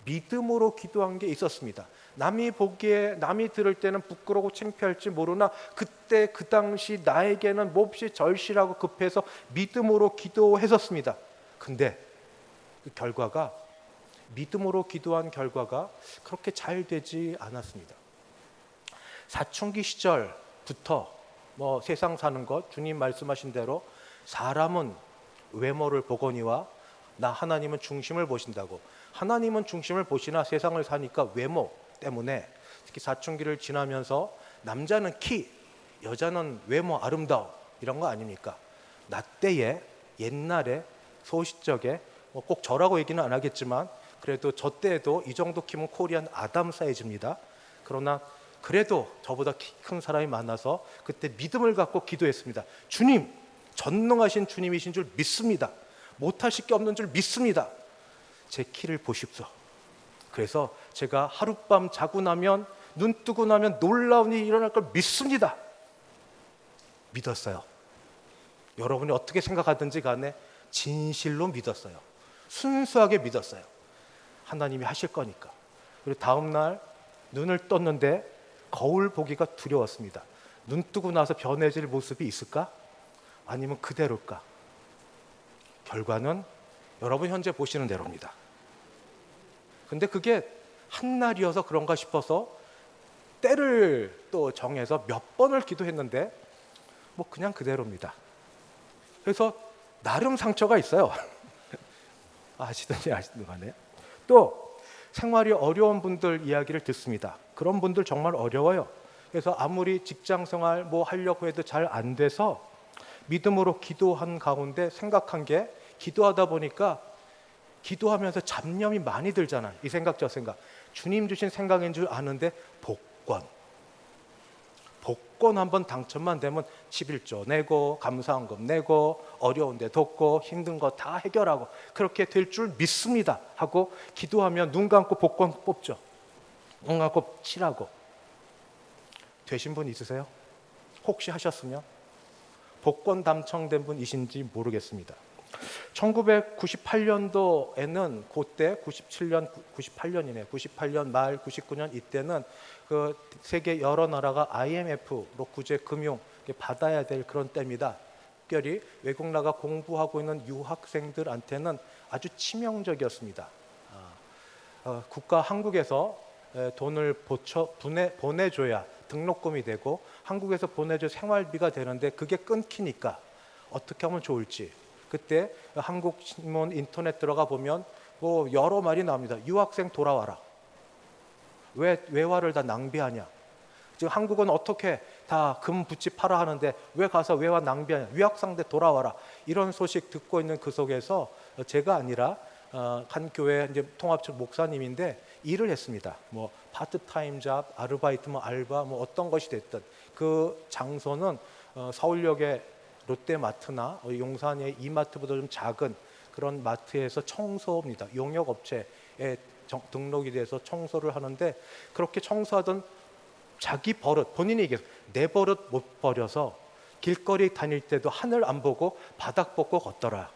Speaker 1: 믿음으로 기도한 게 있었습니다. 남이 보기에, 남이 들을 때는 부끄러워 창피할지 모르나 그때 그 당시 나에게는 몹시 절실하고 급해서 믿음으로 기도했었습니다. 근데 그 결과가, 믿음으로 기도한 결과가 그렇게 잘 되지 않았습니다. 사춘기 시절부터 세상 사는 것, 주님 말씀하신 대로 사람은 외모를 보거니와 나 하나님은 중심을 보신다고. 하나님은 중심을 보시나 세상을 사니까 외모 때문에 특히 사춘기를 지나면서 남자는 키, 여자는 외모 아름다움 이런 거 아닙니까? 나 때에 옛날에 소시적에 꼭 저라고 얘기는 안 하겠지만 그래도 저 때에도 이 정도 키면 코리안 아담 사이즈입니다. 그러나 그래도 저보다 키 큰 사람이 많아서 그때 믿음을 갖고 기도했습니다. 주님, 전능하신 주님이신 줄 믿습니다. 못하실 게 없는 줄 믿습니다. 제 키를 보십시오. 그래서 제가 하룻밤 자고 나면, 눈 뜨고 나면 놀라운 일이 일어날 걸 믿습니다. 믿었어요. 여러분이 어떻게 생각하든지 간에 진실로 믿었어요. 순수하게 믿었어요. 하나님이 하실 거니까. 그리고 다음 날 눈을 떴는데 거울 보기가 두려웠습니다. 눈 뜨고 나서 변해질 모습이 있을까? 아니면 그대로일까? 결과는 여러분 현재 보시는 대로입니다. 근데 그게 한 날이어서 그런가 싶어서 때를 또 정해서 몇 번을 기도했는데 그냥 그대로입니다. 그래서 나름 상처가 있어요. 아시든지 아시든 간에. 또 생활이 어려운 분들 이야기를 듣습니다. 그런 분들 정말 어려워요. 그래서 아무리 직장 생활 하려고 해도 잘 안 돼서 믿음으로 기도한 가운데 생각한 게, 기도하다 보니까 기도하면서 잡념이 많이 들잖아요. 이 생각 저 생각. 주님 주신 생각인 줄 아는데 복권 한번 당첨만 되면 11조 내고 감사헌금 내고 어려운 데 돕고 힘든 거 다 해결하고 그렇게 될 줄 믿습니다 하고 기도하면 눈 감고 복권 뽑죠. 눈 감고 칠하고. 되신 분 있으세요? 혹시 하셨으면? 복권 당첨된 분이신지 모르겠습니다. 1998년도에는 그때 98년 말 99년 이때는 그 세계 여러 나라가 IMF로 구제 금융 받아야 될 그런 때입니다. 특별히 외국 나가 공부하고 있는 유학생들한테는 아주 치명적이었습니다. 국가 한국에서 돈을 보내줘야 등록금이 되고 한국에서 보내줘 생활비가 되는데 그게 끊기니까 어떻게 하면 좋을지, 그때 한국 신문 인터넷 들어가 보면 뭐 여러 말이 나옵니다. 유학생 돌아와라. 왜 외화를 다 낭비하냐? 지금 한국은 어떻게 다 금 부치 팔아 하는데 왜 가서 외화 낭비하냐? 유학생들 돌아와라. 이런 소식 듣고 있는 그 속에서 제가 아니라 한 교회 이제 통합처 목사님인데 일을 했습니다. 뭐 파트타임 잡, 아르바이트, 뭐 알바, 뭐 어떤 것이 됐든 그 장소는 서울역의 롯데마트나 용산의 이마트보다 좀 작은 그런 마트에서 청소입니다. 용역업체에 등록이 돼서 청소를 하는데 그렇게 청소하던 자기 버릇, 본인이 얘기해서 내 버릇 못 버려서 길거리 다닐 때도 하늘 안 보고 바닥 벗고 걷더라.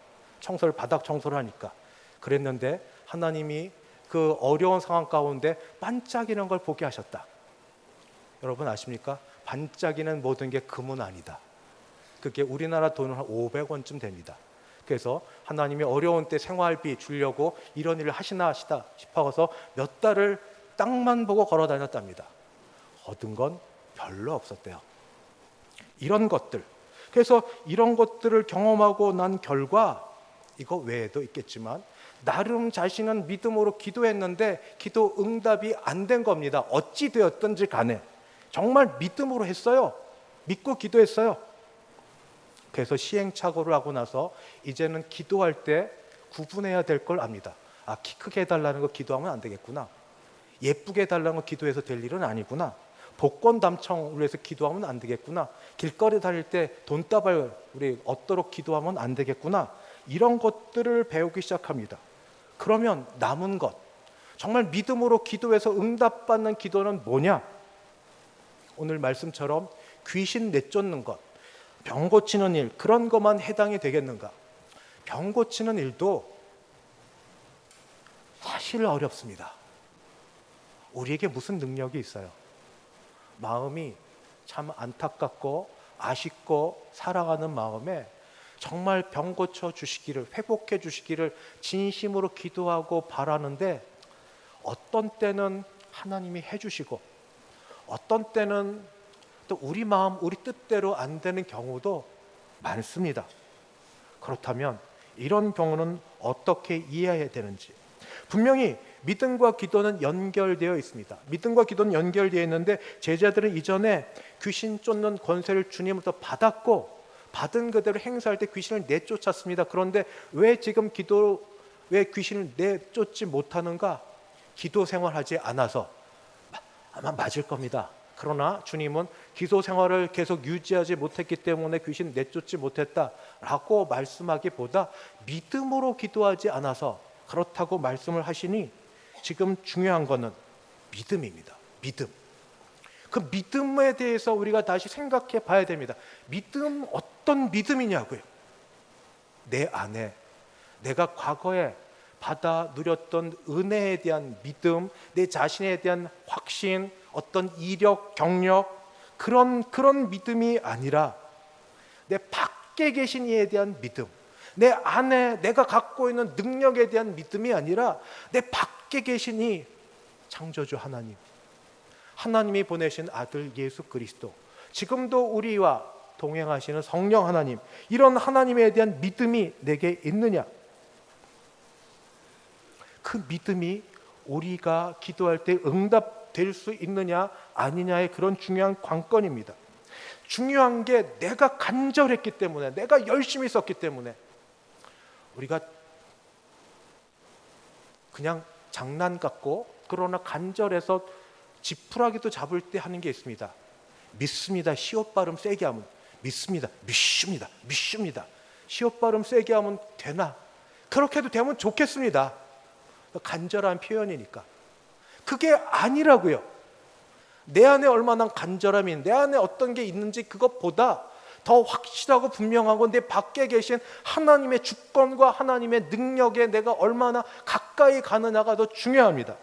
Speaker 1: 바닥 청소를 하니까. 그랬는데 하나님이 그 어려운 상황 가운데 반짝이는 걸 보게 하셨다. 여러분 아십니까? 반짝이는 모든 게 금은 아니다. 그게 우리나라 돈으로 한 500원쯤 됩니다. 그래서 하나님이 어려운 때 생활비 주려고 이런 일을 하시나 싶어서 몇 달을 땅만 보고 걸어 다녔답니다. 얻은 건 별로 없었대요. 이런 것들. 그래서 이런 것들을 경험하고 난 결과 이거 외에도 있겠지만 나름 자신은 믿음으로 기도했는데 기도 응답이 안 된 겁니다. 어찌 되었든지 간에 정말 믿음으로 했어요. 믿고 기도했어요. 그래서 시행착오를 하고 나서 이제는 기도할 때 구분해야 될 걸 압니다. 키 크게 해달라는 거 기도하면 안 되겠구나. 예쁘게 해달라는 거 기도해서 될 일은 아니구나. 복권 당첨을 위해서 기도하면 안 되겠구나. 길거리 다닐 때 돈다발 우리 얻도록 기도하면 안 되겠구나. 이런 것들을 배우기 시작합니다. 그러면 남은 것, 정말 믿음으로 기도해서 응답받는 기도는 뭐냐? 오늘 말씀처럼 귀신 내쫓는 것, 병 고치는 일, 그런 것만 해당이 되겠는가? 병 고치는 일도 사실 어렵습니다. 우리에게 무슨 능력이 있어요? 마음이 참 안타깝고 아쉽고 사랑하는 마음에 정말 병 고쳐 주시기를, 회복해 주시기를 진심으로 기도하고 바라는데 어떤 때는 하나님이 해주시고 어떤 때는 또 우리 마음, 우리 뜻대로 안 되는 경우도 많습니다. 그렇다면 이런 경우는 어떻게 이해해야 되는지, 분명히 믿음과 기도는 연결되어 있습니다. 믿음과 기도는 연결되어 있는데 제자들은 이전에 귀신 쫓는 권세를 주님으로부터 받았고 받은 그대로 행사할 때 귀신을 내쫓았습니다. 그런데 왜 지금 왜 귀신을 내쫓지 못하는가? 기도 생활하지 않아서. 아마 맞을 겁니다. 그러나 주님은 기도 생활을 계속 유지하지 못했기 때문에 귀신 내쫓지 못했다라고 말씀하기보다 믿음으로 기도하지 않아서 그렇다고 말씀을 하시니 지금 중요한 거는 믿음입니다. 믿음. 그 믿음에 대해서 우리가 다시 생각해 봐야 됩니다. 믿음, 어떤 믿음이냐고요. 내 안에 내가 과거에 받아 누렸던 은혜에 대한 믿음, 내 자신에 대한 확신, 어떤 이력, 경력, 그런 믿음이 아니라 내 밖에 계신 이에 대한 믿음, 내 안에 내가 갖고 있는 능력에 대한 믿음이 아니라 내 밖에 계신 이 창조주 하나님, 하나님이 보내신 아들 예수 그리스도, 지금도 우리와 동행하시는 성령 하나님, 이런 하나님에 대한 믿음이 내게 있느냐? 그 믿음이 우리가 기도할 때 응답될 수 있느냐 아니냐의 그런 중요한 관건입니다. 중요한 게 내가 간절했기 때문에, 내가 열심히 썼기 때문에, 우리가 그냥 장난 같고 그러나 간절해서 지푸라기도 잡을 때 하는 게 있습니다. 믿습니다. 시옷 발음 세게 하면 믿습니다. 믿습니다. 시옷 발음 세게 하면 되나? 그렇게 해도 되면 좋겠습니다. 간절한 표현이니까. 그게 아니라고요. 내 안에 얼마나 간절함이, 내 안에 어떤 게 있는지 그것보다 더 확실하고 분명하고 내 밖에 계신 하나님의 주권과 하나님의 능력에 내가 얼마나 가까이 가느냐가 더 중요합니다.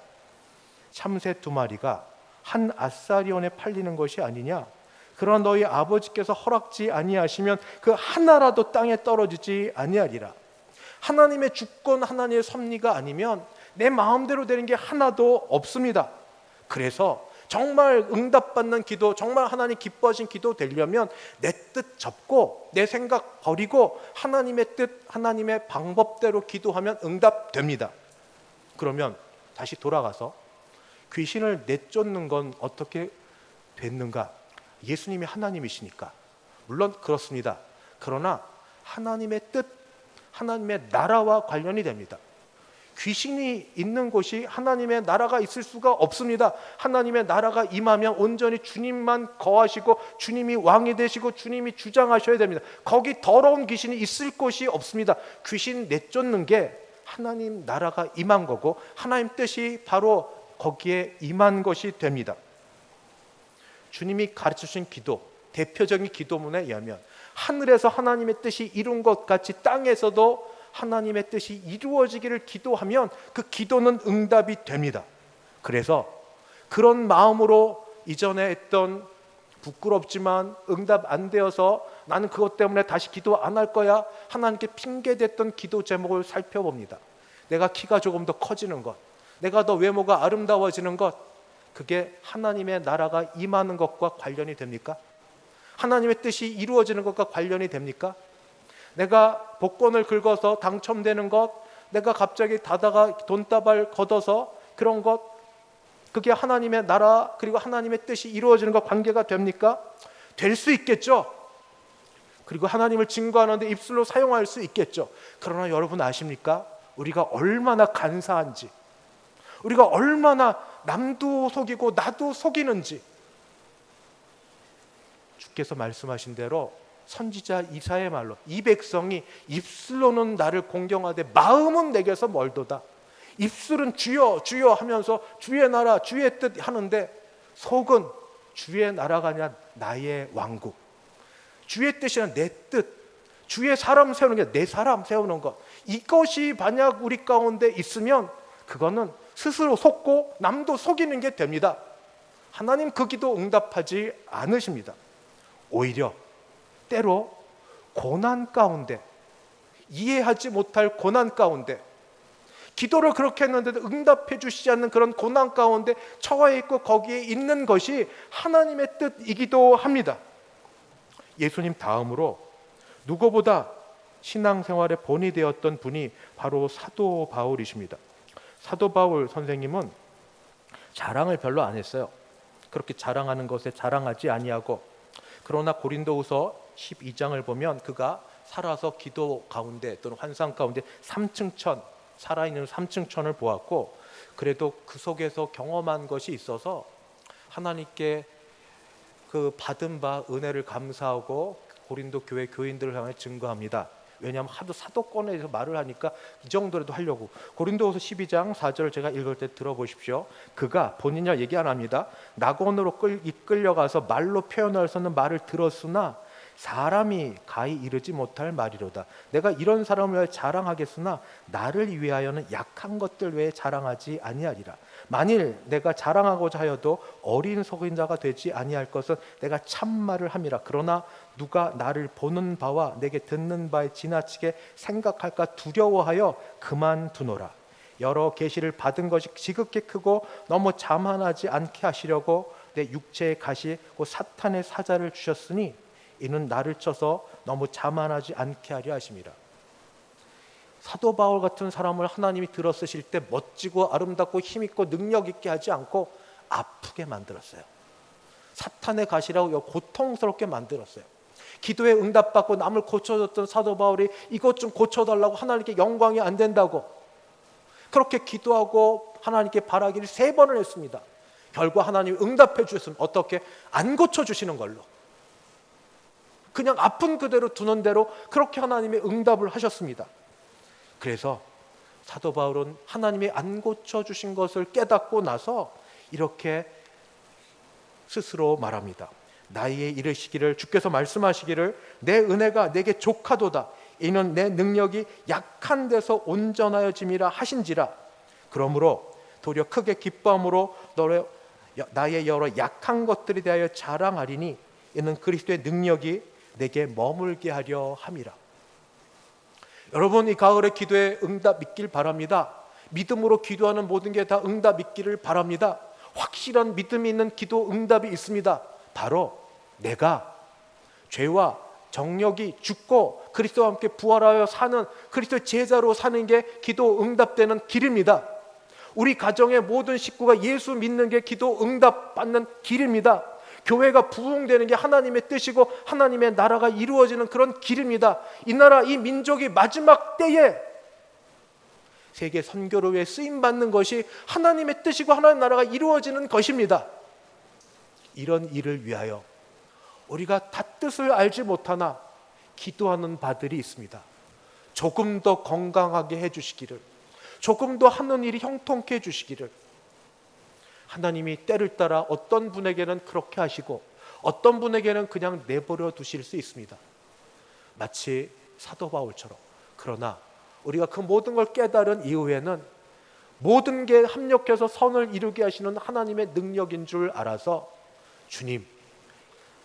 Speaker 1: 참새 2마리가 한 아사리온에 팔리는 것이 아니냐? 그러나 너희 아버지께서 허락지 아니하시면 그 하나라도 땅에 떨어지지 아니하리라. 하나님의 주권, 하나님의 섭리가 아니면 내 마음대로 되는 게 하나도 없습니다. 그래서 정말 응답받는 기도, 정말 하나님 기뻐하신 기도 되려면 내 뜻 접고 내 생각 버리고 하나님의 뜻, 하나님의 방법대로 기도하면 응답됩니다. 그러면 다시 돌아가서 귀신을 내쫓는 건 어떻게 됐는가? 예수님이 하나님이시니까 물론 그렇습니다. 그러나 하나님의 뜻, 하나님의 나라와 관련이 됩니다. 귀신이 있는 곳이 하나님의 나라가 있을 수가 없습니다. 하나님의 나라가 임하면 온전히 주님만 거하시고 주님이 왕이 되시고 주님이 주장하셔야 됩니다. 거기 더러운 귀신이 있을 곳이 없습니다. 귀신 내쫓는 게 하나님 나라가 임한 거고 하나님 뜻이 바로 거기에 임한 것이 됩니다. 주님이 가르쳐주신 기도, 대표적인 기도문에 의하면 하늘에서 하나님의 뜻이 이룬 것 같이 땅에서도 하나님의 뜻이 이루어지기를 기도하면 그 기도는 응답이 됩니다. 그래서 그런 마음으로 이전에 했던 부끄럽지만 응답 안 되어서 나는 그것 때문에 다시 기도 안 할 거야 하나님께 핑계댔던 기도 제목을 살펴봅니다. 내가 키가 조금 더 커지는 것, 내가 더 외모가 아름다워지는 것, 그게 하나님의 나라가 임하는 것과 관련이 됩니까? 하나님의 뜻이 이루어지는 것과 관련이 됩니까? 내가 복권을 긁어서 당첨되는 것, 내가 갑자기 다다가 돈다발 걷어서 그런 것, 그게 하나님의 나라 그리고 하나님의 뜻이 이루어지는 것과 관계가 됩니까? 될 수 있겠죠. 그리고 하나님을 증거하는데 입술로 사용할 수 있겠죠. 그러나 여러분 아십니까? 우리가 얼마나 간사한지, 우리가 얼마나 남도 속이고 나도 속이는지. 주께서 말씀하신 대로 선지자 이사야의 말로 이 백성이 입술로는 나를 공경하되 마음은 내게서 멀도다. 입술은 주여 주여 하면서 주의 나라 주의 뜻 하는데 속은 주의 나라가 아니라 나의 왕국, 주의 뜻이란 내 뜻, 주의 사람 세우는 게 내 사람 세우는 것, 이것이 만약 우리 가운데 있으면 그거는 스스로 속고 남도 속이는 게 됩니다. 하나님 그 기도 응답하지 않으십니다. 오히려 때로 고난 가운데, 이해하지 못할 고난 가운데, 기도를 그렇게 했는데도 응답해 주시지 않는 그런 고난 가운데 처해 있고 거기에 있는 것이 하나님의 뜻이기도 합니다. 예수님 다음으로 누구보다 신앙생활의 본이 되었던 분이 바로 사도 바울이십니다. 사도 바울 선생님은 자랑을 별로 안 했어요. 그렇게 자랑하는 것에 자랑하지 아니하고, 그러나 고린도후서 12장을 보면 그가 살아서 기도 가운데 또는 환상 가운데 3층 천, 살아있는 3층 천을 보았고, 그래도 그 속에서 경험한 것이 있어서 하나님께 그 받은 바 은혜를 감사하고 고린도 교회 교인들을 향해 증거합니다. 왜냐하면 하도 사도권에서 말을 하니까 이 정도라도 하려고. 고린도후서 12장 4절을 제가 읽을 때 들어보십시오. 그가 본인이라 얘기 안 합니다. 낙원으로 이끌려가서 말로 표현할 수 없는 말을 들었으나 사람이 가히 이르지 못할 말이로다. 내가 이런 사람을 위하여 자랑하겠으나 나를 위하여는 약한 것들 외에 자랑하지 아니하리라. 만일 내가 자랑하고자 하여도 어린 속인 자가 되지 아니할 것은 내가 참말을 함이라. 그러나 누가 나를 보는 바와 내게 듣는 바에 지나치게 생각할까 두려워하여 그만두노라. 여러 계시를 받은 것이 지극히 크고 너무 자만하지 않게 하시려고 내 육체의 가시 곧 사탄의 사자를 주셨으니 이는 나를 쳐서 너무 자만하지 않게 하려 하심이라. 사도 바울 같은 사람을 하나님이 들어 쓰실 때 멋지고 아름답고 힘있고 능력 있게 하지 않고 아프게 만들었어요. 사탄의 가시라고 고통스럽게 만들었어요. 기도에 응답받고 남을 고쳐줬던 사도 바울이 이것 좀 고쳐달라고 하나님께 영광이 안 된다고 그렇게 기도하고 하나님께 바라기를 3번을 했습니다. 결과 하나님이 응답해 주셨으면 어떻게? 안 고쳐주시는 걸로, 그냥 아픈 그대로 두는 대로 그렇게 하나님이 응답을 하셨습니다. 그래서 사도 바울은 하나님이 안 고쳐주신 것을 깨닫고 나서 이렇게 스스로 말합니다. 나에게 이르시기를, 주께서 말씀하시기를 내 은혜가 내게 족하도다. 이는 내 능력이 약한 데서 온전하여짐이라 하신지라. 그러므로 도리어 크게 기뻐함으로 나의 여러 약한 것들에 대하여 자랑하리니 이는 그리스도의 능력이 내게 머물게 하려 함이라. 여러분, 이 가을의 기도에 응답 믿길 바랍니다. 믿음으로 기도하는 모든 게 다 응답 믿기를 바랍니다. 확실한 믿음이 있는 기도 응답이 있습니다. 바로 내가 죄와 정력이 죽고 그리스도와 함께 부활하여 사는 그리스도의 제자로 사는 게 기도 응답되는 길입니다. 우리 가정의 모든 식구가 예수 믿는 게 기도 응답 받는 길입니다. 교회가 부흥되는 게 하나님의 뜻이고 하나님의 나라가 이루어지는 그런 길입니다. 이 나라, 이 민족이 마지막 때에 세계 선교를 위해 쓰임받는 것이 하나님의 뜻이고 하나님의 나라가 이루어지는 것입니다. 이런 일을 위하여 우리가 다 뜻을 알지 못하나 기도하는 바들이 있습니다. 조금 더 건강하게 해주시기를, 조금 더 하는 일이 형통케 해주시기를. 하나님이 때를 따라 어떤 분에게는 그렇게 하시고 어떤 분에게는 그냥 내버려 두실 수 있습니다. 마치 사도 바울처럼. 그러나 우리가 그 모든 걸 깨달은 이후에는 모든 게 합력해서 선을 이루게 하시는 하나님의 능력인 줄 알아서 주님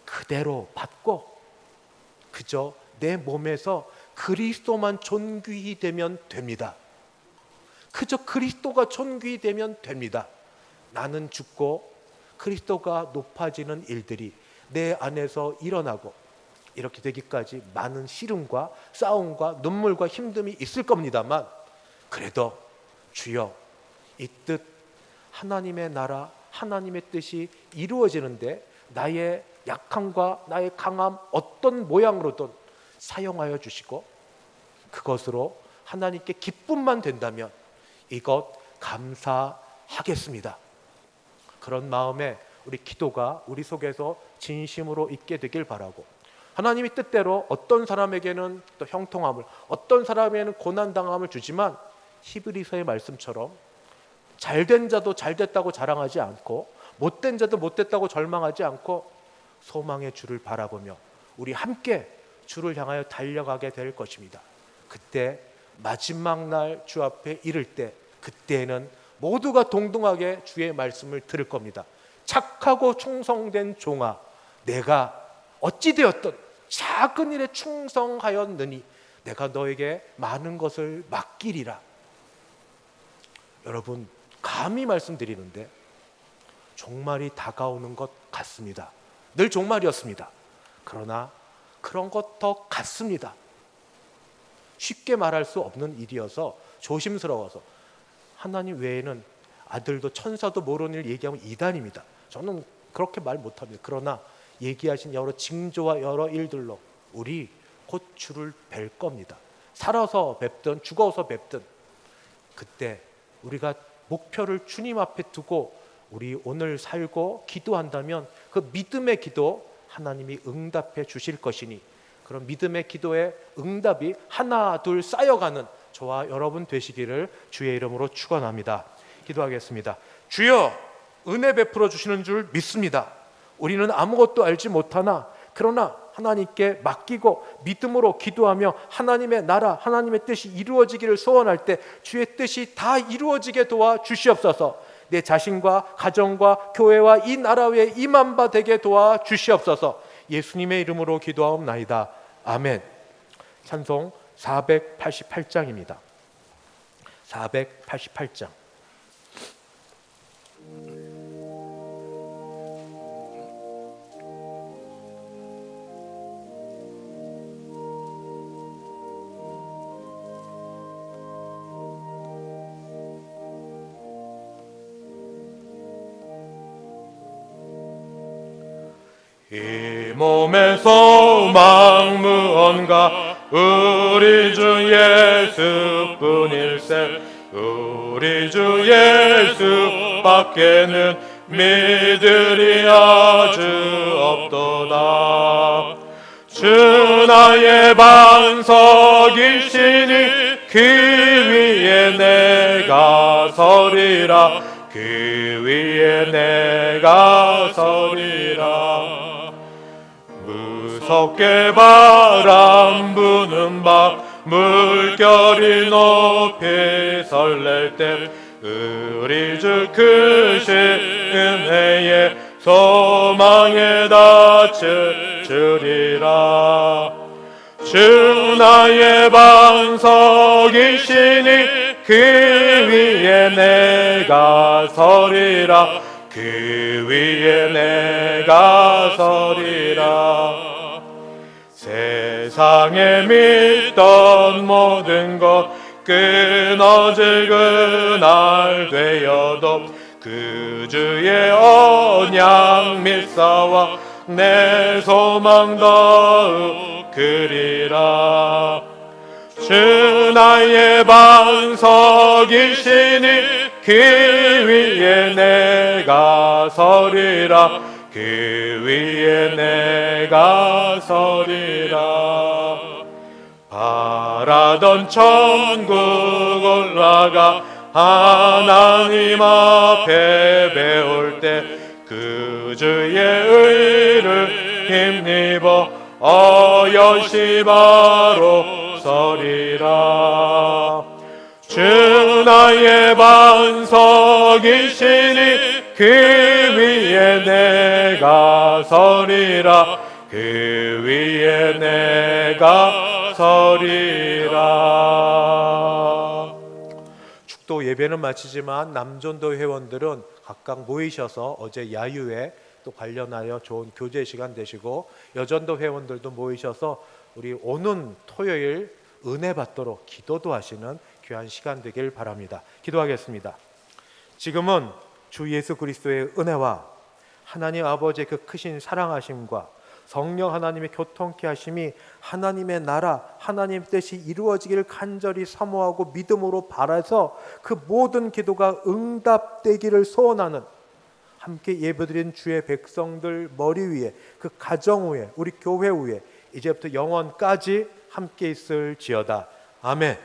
Speaker 1: 그대로 받고 그저 내 몸에서 그리스도만 존귀히 되면 됩니다. 그저 그리스도가 존귀히 되면 됩니다. 나는 죽고 그리스도가 높아지는 일들이 내 안에서 일어나고 이렇게 되기까지 많은 시름과 싸움과 눈물과 힘듦이 있을 겁니다만, 그래도 주여 이 뜻, 하나님의 나라, 하나님의 뜻이 이루어지는데 나의 약함과 나의 강함 어떤 모양으로든 사용하여 주시고 그것으로 하나님께 기쁨만 된다면 이것 감사하겠습니다. 그런 마음에 우리 기도가 우리 속에서 진심으로 있게 되길 바라고, 하나님이 뜻대로 어떤 사람에게는 또 형통함을, 어떤 사람에게는 고난당함을 주지만 히브리서의 말씀처럼 잘된 자도 잘됐다고 자랑하지 않고 못된 자도 못됐다고 절망하지 않고 소망의 주를 바라보며 우리 함께 주를 향하여 달려가게 될 것입니다. 그때 마지막 날 주 앞에 이를 때, 그때에는 모두가 동등하게 주의 말씀을 들을 겁니다. 착하고 충성된 종아, 내가 어찌 되었든 작은 일에 충성하였느니 내가 너에게 많은 것을 맡기리라. 여러분, 감히 말씀드리는데 종말이 다가오는 것 같습니다. 늘 종말이었습니다. 그러나 그런 것 더 같습니다. 쉽게 말할 수 없는 일이어서 조심스러워서, 하나님 외에는 아들도 천사도 모르는 일 얘기하면 이단입니다. 저는 그렇게 말 못합니다. 그러나 얘기하신 여러 징조와 여러 일들로 우리 곧 주를 뵐 겁니다. 살아서 뵙든 죽어서 뵙든 그때 우리가 목표를 주님 앞에 두고 우리 오늘 살고 기도한다면 그 믿음의 기도 하나님이 응답해 주실 것이니, 그런 믿음의 기도의 응답이 하나 둘 쌓여가는 저와 여러분 되시기를 주의 이름으로 축원합니다. 기도하겠습니다. 주여, 은혜 베풀어 주시는 줄 믿습니다. 우리는 아무것도 알지 못하나 그러나 하나님께 맡기고 믿음으로 기도하며 하나님의 나라, 하나님의 뜻이 이루어지기를 소원할 때 주의 뜻이 다 이루어지게 도와 주시옵소서. 내 자신과 가정과 교회와 이 나라 위에 임한 바 되게 도와 주시옵소서. 예수님의 이름으로 기도하옵나이다. 아멘. 찬송 488장입니다. 488장.
Speaker 2: 이 몸의 소망 무언가 우리 주 예수뿐일세. 우리 주 예수밖에는 믿으리 아주 없도다. 주 나의 반석이시니 그 위에 내가 서리라. 그 위에 내가 서리라. 무섭게 바람 부는 밤 물결이 높이 설렐 때 우리 주 크신 은혜에 소망에 닫혀주리라. 주 나의 반석이시니 그 위에 내가 서리라. 그 위에 내가 서리라. 세상에 믿던 모든 것 끊어질 그날 되어도 그 주의 언약 믿사와 내 소망 더욱 크리라. 주 나의 반석이시니 그 위에 내가 서리라. 그 위에 내가 서리라. 바라던 천국 올라가 하나님 앞에 배울 때 그 주의 의를 힘입어 어여시 바로 서리라. 주 나의 반석이시니 그 위에 내가 서리라. 그 위에 내가 서리라.
Speaker 1: 축도 예배는 마치지만 남전도 회원들은 각각 모이셔서 어제 야유회 또 관련하여 좋은 교제 시간 되시고, 여전도 회원들도 모이셔서 우리 오는 토요일 은혜 받도록 기도도 하시는 귀한 시간 되길 바랍니다. 기도하겠습니다. 지금은 주 예수 그리스도의 은혜와 하나님 아버지의 그 크신 사랑하심과 성령 하나님의 교통케 하심이 하나님의 나라, 하나님 뜻이 이루어지기를 간절히 사모하고 믿음으로 바라서 그 모든 기도가 응답되기를 소원하는 함께 예배드린 주의 백성들 머리 위에, 그 가정 위에, 우리 교회 위에 이제부터 영원까지 함께 있을지어다. 아멘.